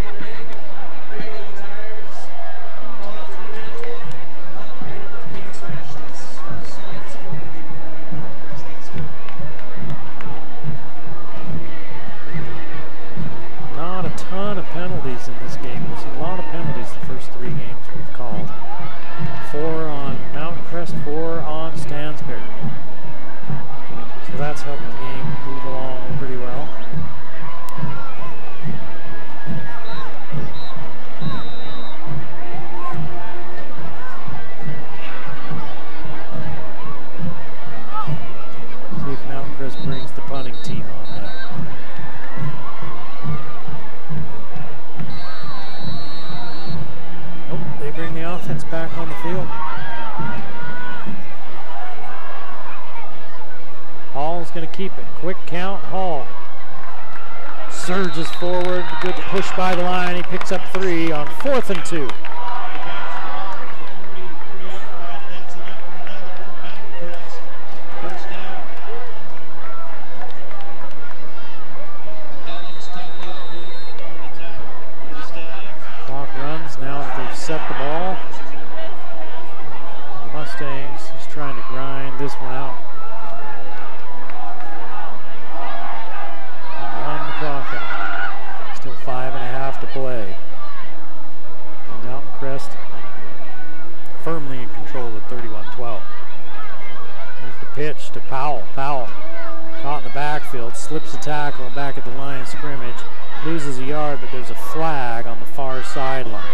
Not a ton of penalties in this game. We've seen a lot of penalties the first 3 games we've called. 4 on Mountain Crest, 4 on Stansbury. So that's helped the game move along pretty well. See if Mountain Crest brings the punting team on now. Nope, they bring the offense back on the field. Hall's going to keep it. Quick count, Hall. Surges forward, good push by the line. He picks up 3 on 4th and 2. Clock runs now that they've set the ball. The Mustangs just trying to grind this one out. Still 5.5 to play. And Mountain Crest firmly in control at 31-12. Here's the pitch to Powell. Powell caught in the backfield, slips a tackle back at the line of scrimmage, loses a yard, but there's a flag on the far sideline.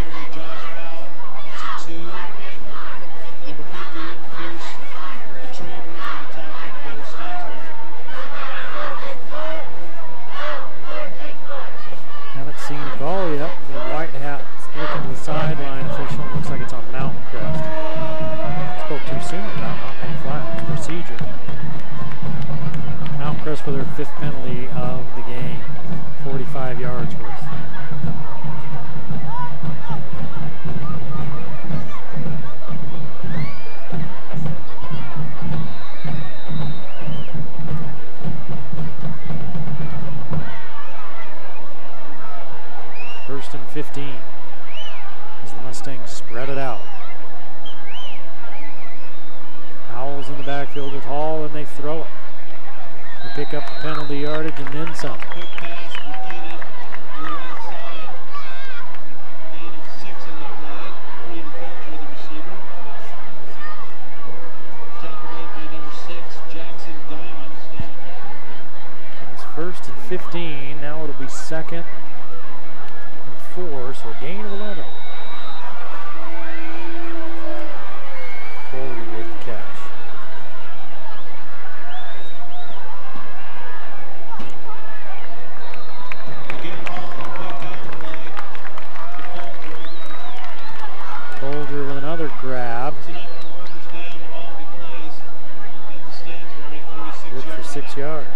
Seen a ball yet. The white hat looking to the sideline official. Looks like it's on Mountain Crest. Spoke too soon about not many flags. Procedure. Mountain Crest for their 5th penalty of the game. 45 yards worth. First and 15 as the Mustangs spread it out. Powell's in the backfield with Hall, and they throw it. They pick up the penalty yardage and then some. 15. Now it'll be 2nd and 4, so a gain of 11. Folger with the catch. Folger with another grab. Good for 6 yards.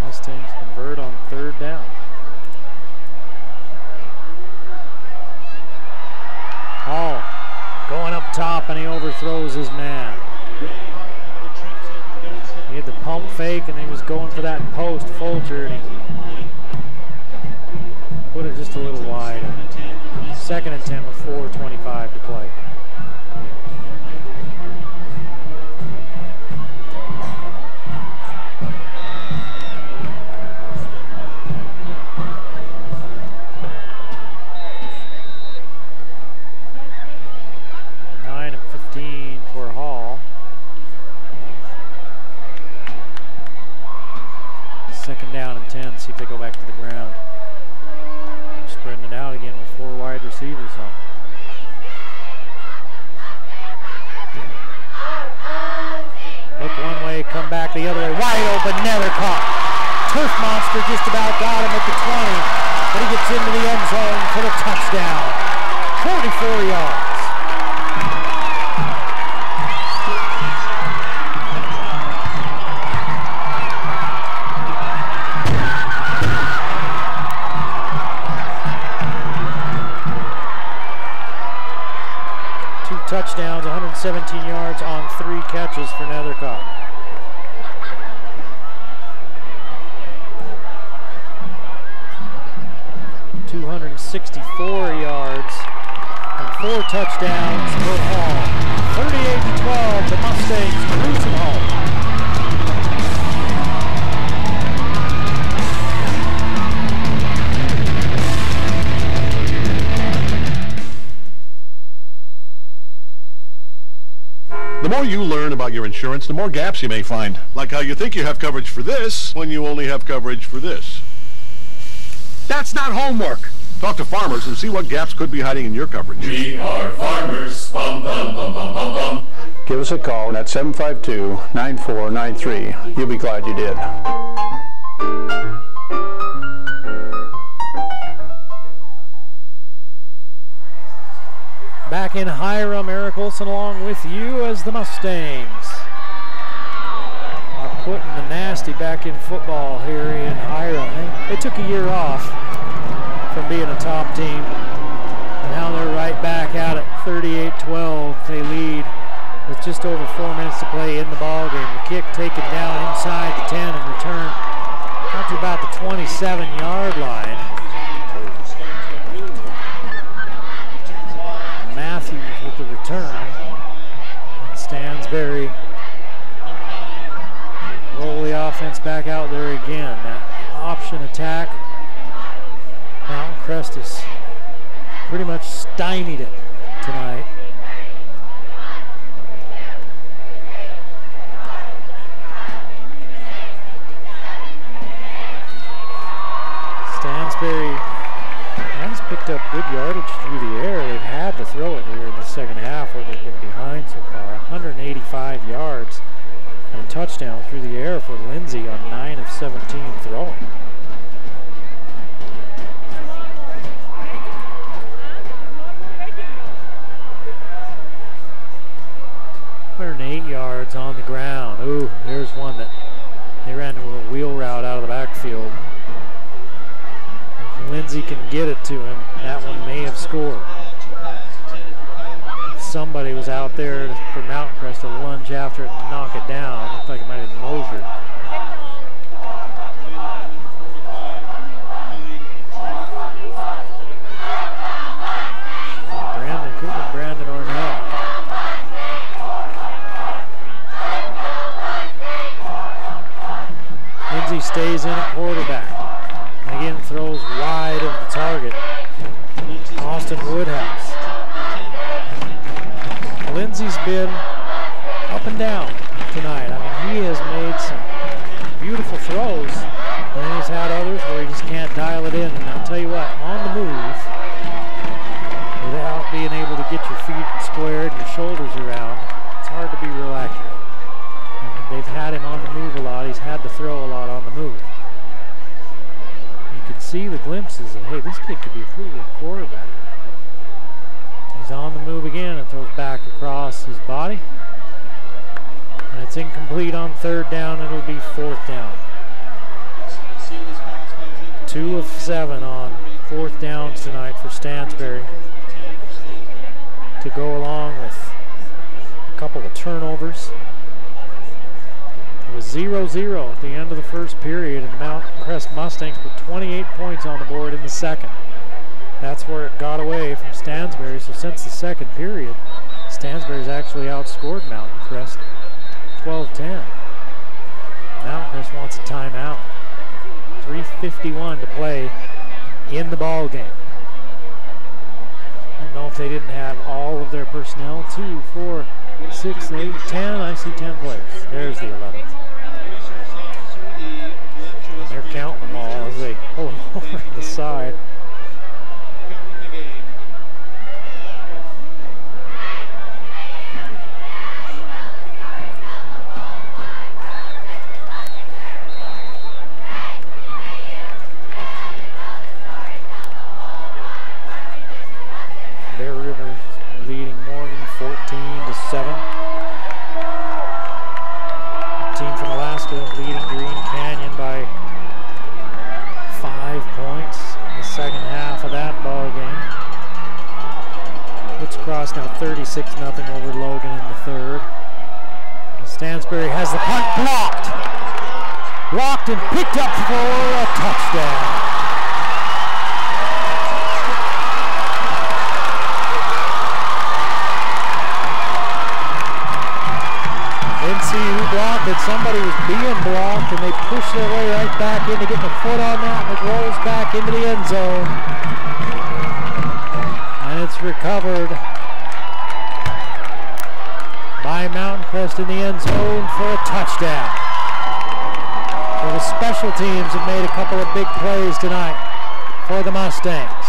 Mustangs convert on 3rd down. Hall going up top and he overthrows his man. He had the pump fake and he was going for that post, Folger, and he put it just a little wide. 2nd and 10 with 4:25 to play. Second down and 10, see if they go back to the ground. Spreading it out again with 4 wide receivers on. Look one way, come back the other way, wide open, never caught. Turf Monster just about got him at the 20, but he gets into the end zone for the touchdown. 44 yards. Touchdowns, 117 yards on 3 catches for Nethercott. $264 yards and 4 touchdowns for Hall. 38-12, the Mustangs cruising home. The more you learn about your insurance, the more gaps you may find. Like how you think you have coverage for this when you only have coverage for this. That's not homework. Talk to Farmers and see what gaps could be hiding in your coverage. We are Farmers. Bum, bum, bum, bum, bum, bum. Give us a call at 752-9493. You'll be glad you did. Back in Hiram, Eric Olson along with you as the Mustangs are putting the nasty back in football here in Hiram. They took a year off from being a top team, and now they're right back at it. 38-12, they lead with just over 4 minutes to play in the ball game. The kick taken down inside the 10 and returned out to about the 27-yard line. Matthews with the return. Stansberry roll the offense back out there again. That option attack. Mountain Crest has pretty much stymied it tonight. Stansberry has picked up good yardage through the air. They've had to throw it here in the second half where they've been behind so far. 185 yards and a touchdown through the air for Lindsay on 9 of 17 throwing. Yards on the ground. Ooh, there's one that they ran a little wheel route out of the backfield. If Lindsay can get it to him, that one may have scored. Somebody was out there for Mountain Crest to lunge after it and knock it down. Looked like it might have been Mosier. Brandon Ornell. Lindsay stays in at quarterback. And again throws wide of the target. Austin Woodhouse. been up and down tonight. I mean, he has made some beautiful throws, and then he's had others where he just can't dial it in. And I'll tell you what, on the move, without being able to get your feet squared and your shoulders around, it's hard to be real accurate. I mean, they've had him on the move a lot. He's had to throw a lot on the move. You can see the glimpses of, hey, this kid could be a pretty good quarterback. He's on the move again and throws back across his body. And it's incomplete on 3rd down. It'll be 4th down. 2 of 7 on 4th downs tonight for Stansbury, to go along with a couple of turnovers. It was 0-0 at the end of the first period, and the Mountain Crest Mustangs put 28 points on the board in the second. That's where it got away from Stansbury. So since the second period, Stansbury's actually outscored Mountain Crest 12-10. Mountain Crest wants a timeout. 3:51 to play in the ball game. I don't know if they didn't have all of their personnel. 2, 4, 6, 8, 10. I see 10 players. There's the 11th. And they're counting them all as they pull them over to the side. Bear River leading Morgan 14-7. Team from Alaska leading Green Canyon by 5 points in the second half of that ball game. Woods Cross now 36-0 over Logan in the 3rd. And Stansbury has the punt blocked. Blocked and picked up for a touchdown. Didn't see who blocked it. Somebody was being blocked, and they pushed their way right back in to get the foot on that, and it rolls back into the end zone. And it's recovered by Mountain Crest in the end zone for a touchdown. So the special teams have made a couple of big plays tonight for the Mustangs.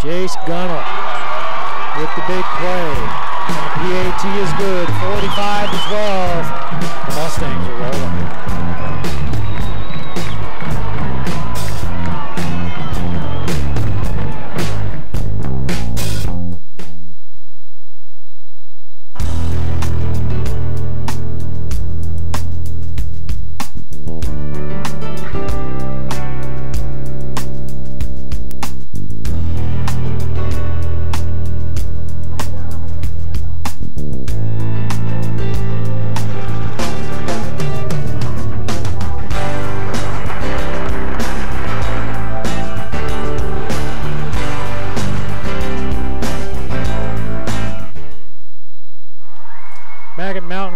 Jace Gunnell with the big play. PAT is good, 45-12. The Mustangs are rolling.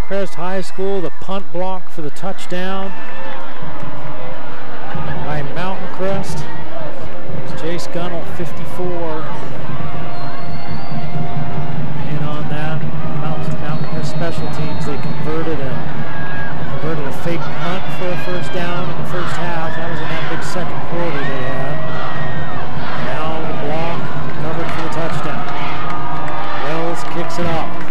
Crest High School, the punt block for the touchdown by Mountain Crest. It's Jace Gunnell, 54. And on that, Mountain Crest special teams, they converted a fake punt for a first down in the first half. That was in that big second quarter they had. Now the block recovered for the touchdown. Wells kicks it off.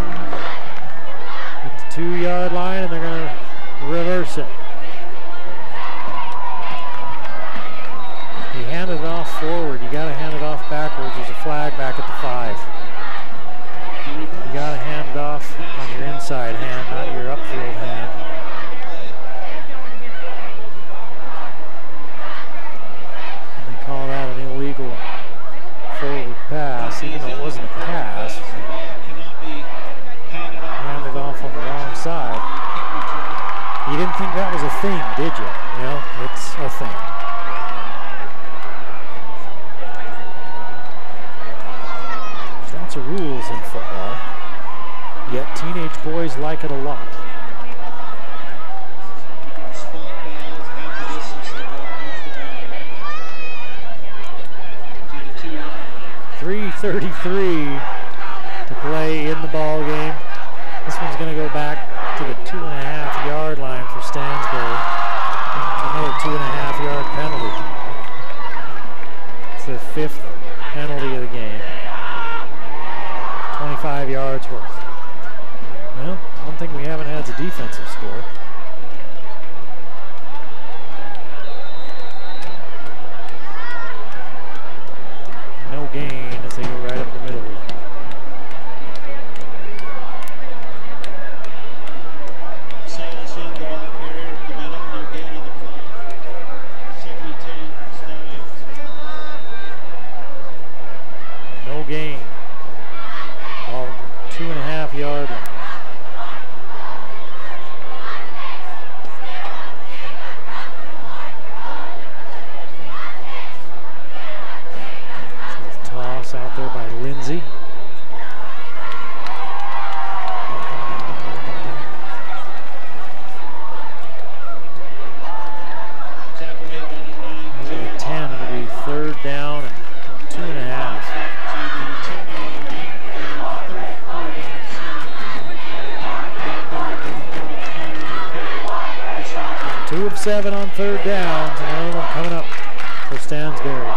2-yard line, and they're going to reverse it. He handed it off forward. You got to hand it off backwards. There's a flag back at the 5. You got to hand it off on your inside hand, not your upfield hand. And they call that an illegal forward pass, even though it wasn't a pass. Handed off on the wrong side. You didn't think that was a thing, did you? Well, it's a thing. There's lots of rules in football, yet teenage boys like it a lot. 2:33 to play in the ball game. This one's going to go back to the 2.5-yard line for Stansbury. Another 2.5-yard penalty. It's their 5th penalty of the game. 25 yards worth. Well, one thing we haven't had is a defensive score. No gain as they go right up the middle. No gain. All 2.5-yard line. Toss out there by Lindsay. It'll be 10. It'll be 3rd down and 2.5. 2 of 7 on 3rd downs. Another one coming up for Stansbury.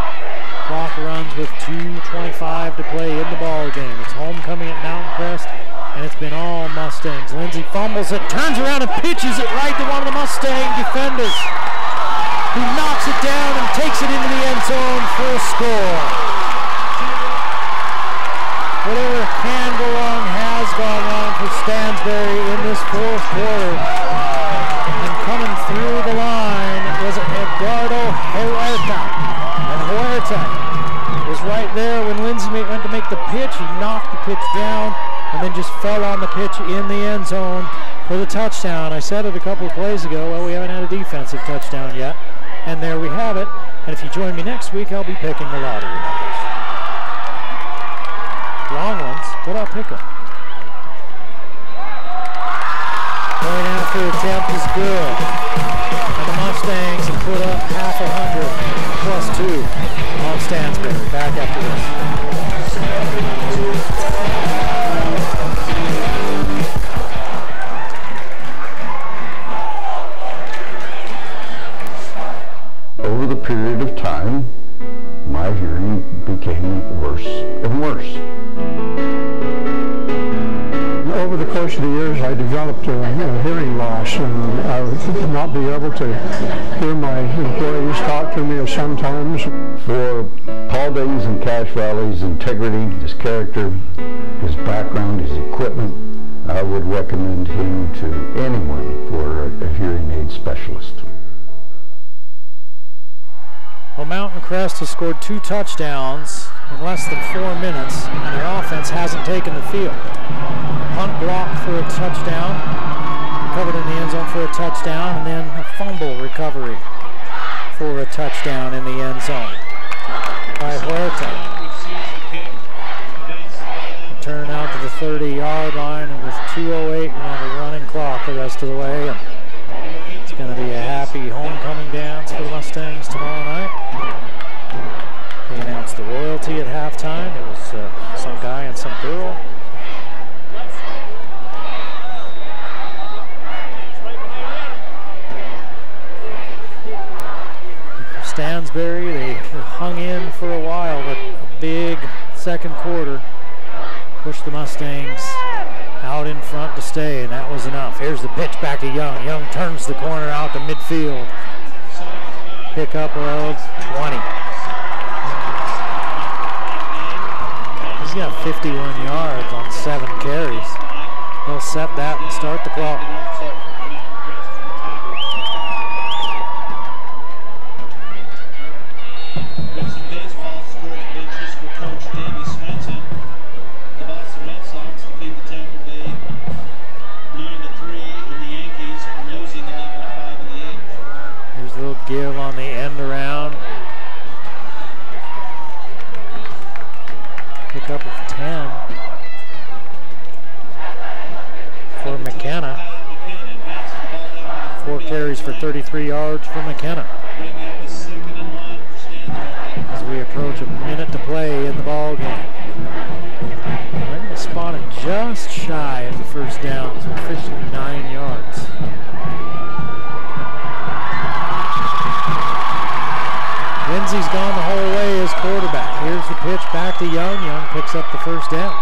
Clock runs with 2:25 to play in the ball game. It's homecoming at Mountain Crest, and it's been all Mustangs. Lindsay fumbles it, turns around and pitches it right to one of the Mustang defenders, who knocks it down and takes it into the end zone for a score. Whatever can go wrong has gone wrong for Stansbury in this 4th quarter. And coming through the line was Eduardo Huerta. And Huerta was right there when Lindsay went to make the pitch. He knocked the pitch down and then just fell on the pitch in the end zone for the touchdown. I said it a couple of plays ago, well, we haven't had a defensive touchdown yet. And there we have it. And if you join me next week, I'll be picking the lottery numbers. Long ones, but I'll pick them. Point after attempt is good. And the Mustangs have put up half 100 plus 2 on Stansbury. Back after this. Over the period of time, my hearing became worse and worse. Over the course of the years, I developed a hearing loss, and I would not be able to hear my employees talk to me sometimes. For Paul Davies and Cache Valley's integrity, his character, his background, his equipment, I would recommend him to anyone for a hearing aid specialist. Well, Mountain Crest has scored 2 touchdowns in less than 4 minutes, and their offense hasn't taken the field. Punt block for a touchdown, covered in the end zone for a touchdown, and then a fumble recovery for a touchdown in the end zone by Huerta. Turn out to the 30-yard line, and with 2:08 and a running clock the rest of the way. And it's going to be a happy homecoming dance for the Mustangs tomorrow night. They announced the royalty at halftime. It was some guy and some girl. Stansbury, they hung in for a while, but a big second quarter pushed the Mustangs out in front to stay, and that was enough. Here's the pitch back to Young. Young turns the corner out to midfield. Pickup of 20. He's got 51 yards on 7 carries. He'll set that and start the clock. Give on the end around. Pickup of 10 for McKenna. 4 carries for 33 yards for McKenna. as we approach a minute to play in the ball game. We're going to spot it just shy of the first down, so officially 9 yards. Lindsey's gone the whole way as quarterback. Here's the pitch back to Young. Young picks up the first down.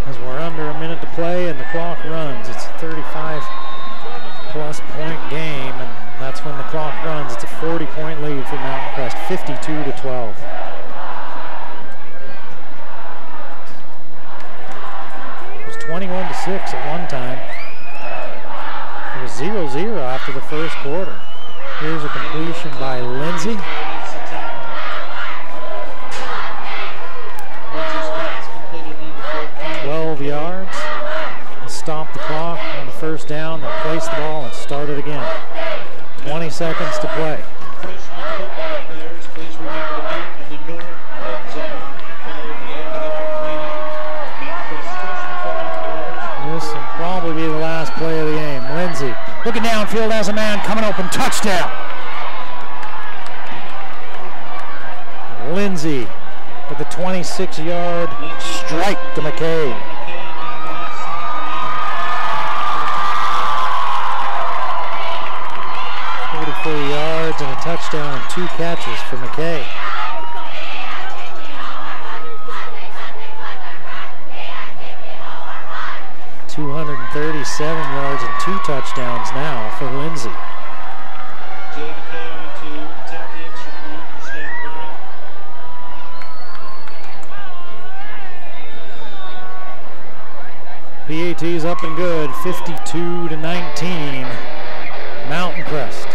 As we're under a minute to play and the clock runs, it's a 35-plus point game, and that's when the clock runs. It's a 40-point lead for Mountain Crest, 52-12. It was 21-6 at one time. It was 0-0 after the first quarter. Here's a completion by Lindsey. 12 yards. Stop the clock on the first down. They'll place the ball and start it again. 20 seconds to play. This will probably be the last play of the game. Lindsey looking downfield as a man coming open. Touchdown. Lindsey with the 26-yard strike to McKay. 44 yards and a touchdown and 2 catches for McKay. .237 yards and 2 touchdowns now for Lindsey. PAT's up and good, 52-19, Mountain Crest.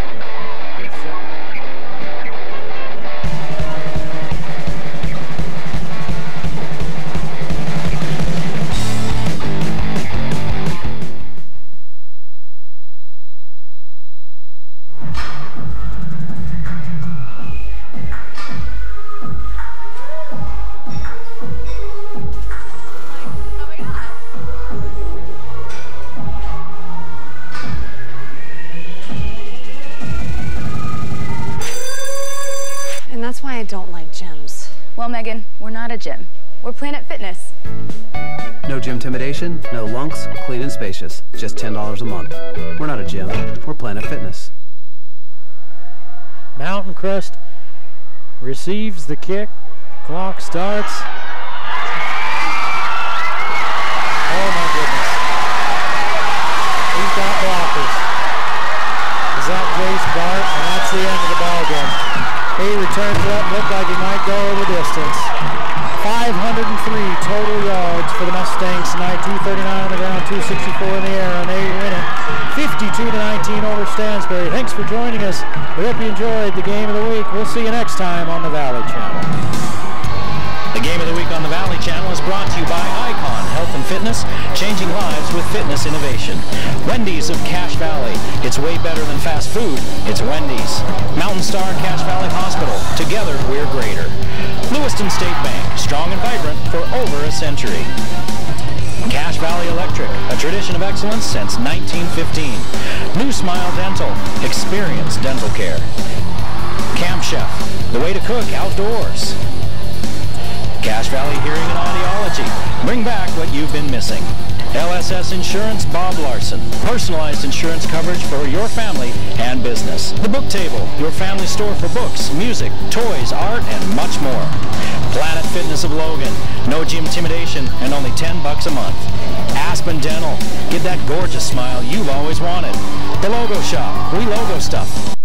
That's why I don't like gyms. Well, Megan, we're not a gym. We're Planet Fitness. No gym intimidation, no lunks, clean and spacious. Just $10 a month. We're not a gym. We're Planet Fitness. Mountain Crest receives the kick. Clock starts. Oh my goodness. He's got blockers. Is that Jace Bart? And that's the end of the ball game. He returns it up, looked like he might go the distance. 503 total yards for the Mustangs tonight. 239 on the ground, 264 in the air, and they win it 52-19 over Stansbury. Thanks for joining us. We hope you enjoyed the game of the week. We'll see you next time on the Valley Channel. The Game of the Week on the Valley Channel is brought to you by Icon Health and Fitness, changing lives with fitness innovation. Wendy's of Cache Valley. It's way better than fast food. It's Wendy's. Mountain Star Cache Valley Hospital. Together, we're greater. Lewiston State Bank, strong and vibrant for over a century. Cache Valley Electric, a tradition of excellence since 1915. New Smile Dental, experience dental care. Camp Chef, the way to cook outdoors. Cache Valley Hearing and Audiology, bring back what you've been missing. LSS Insurance, Bob Larson, personalized insurance coverage for your family and business. The Book Table, your family store for books, music, toys, art, and much more. Planet Fitness of Logan, no gym intimidation and only $10 a month. Aspen Dental, get that gorgeous smile you've always wanted. The Logo Shop, we logo stuff.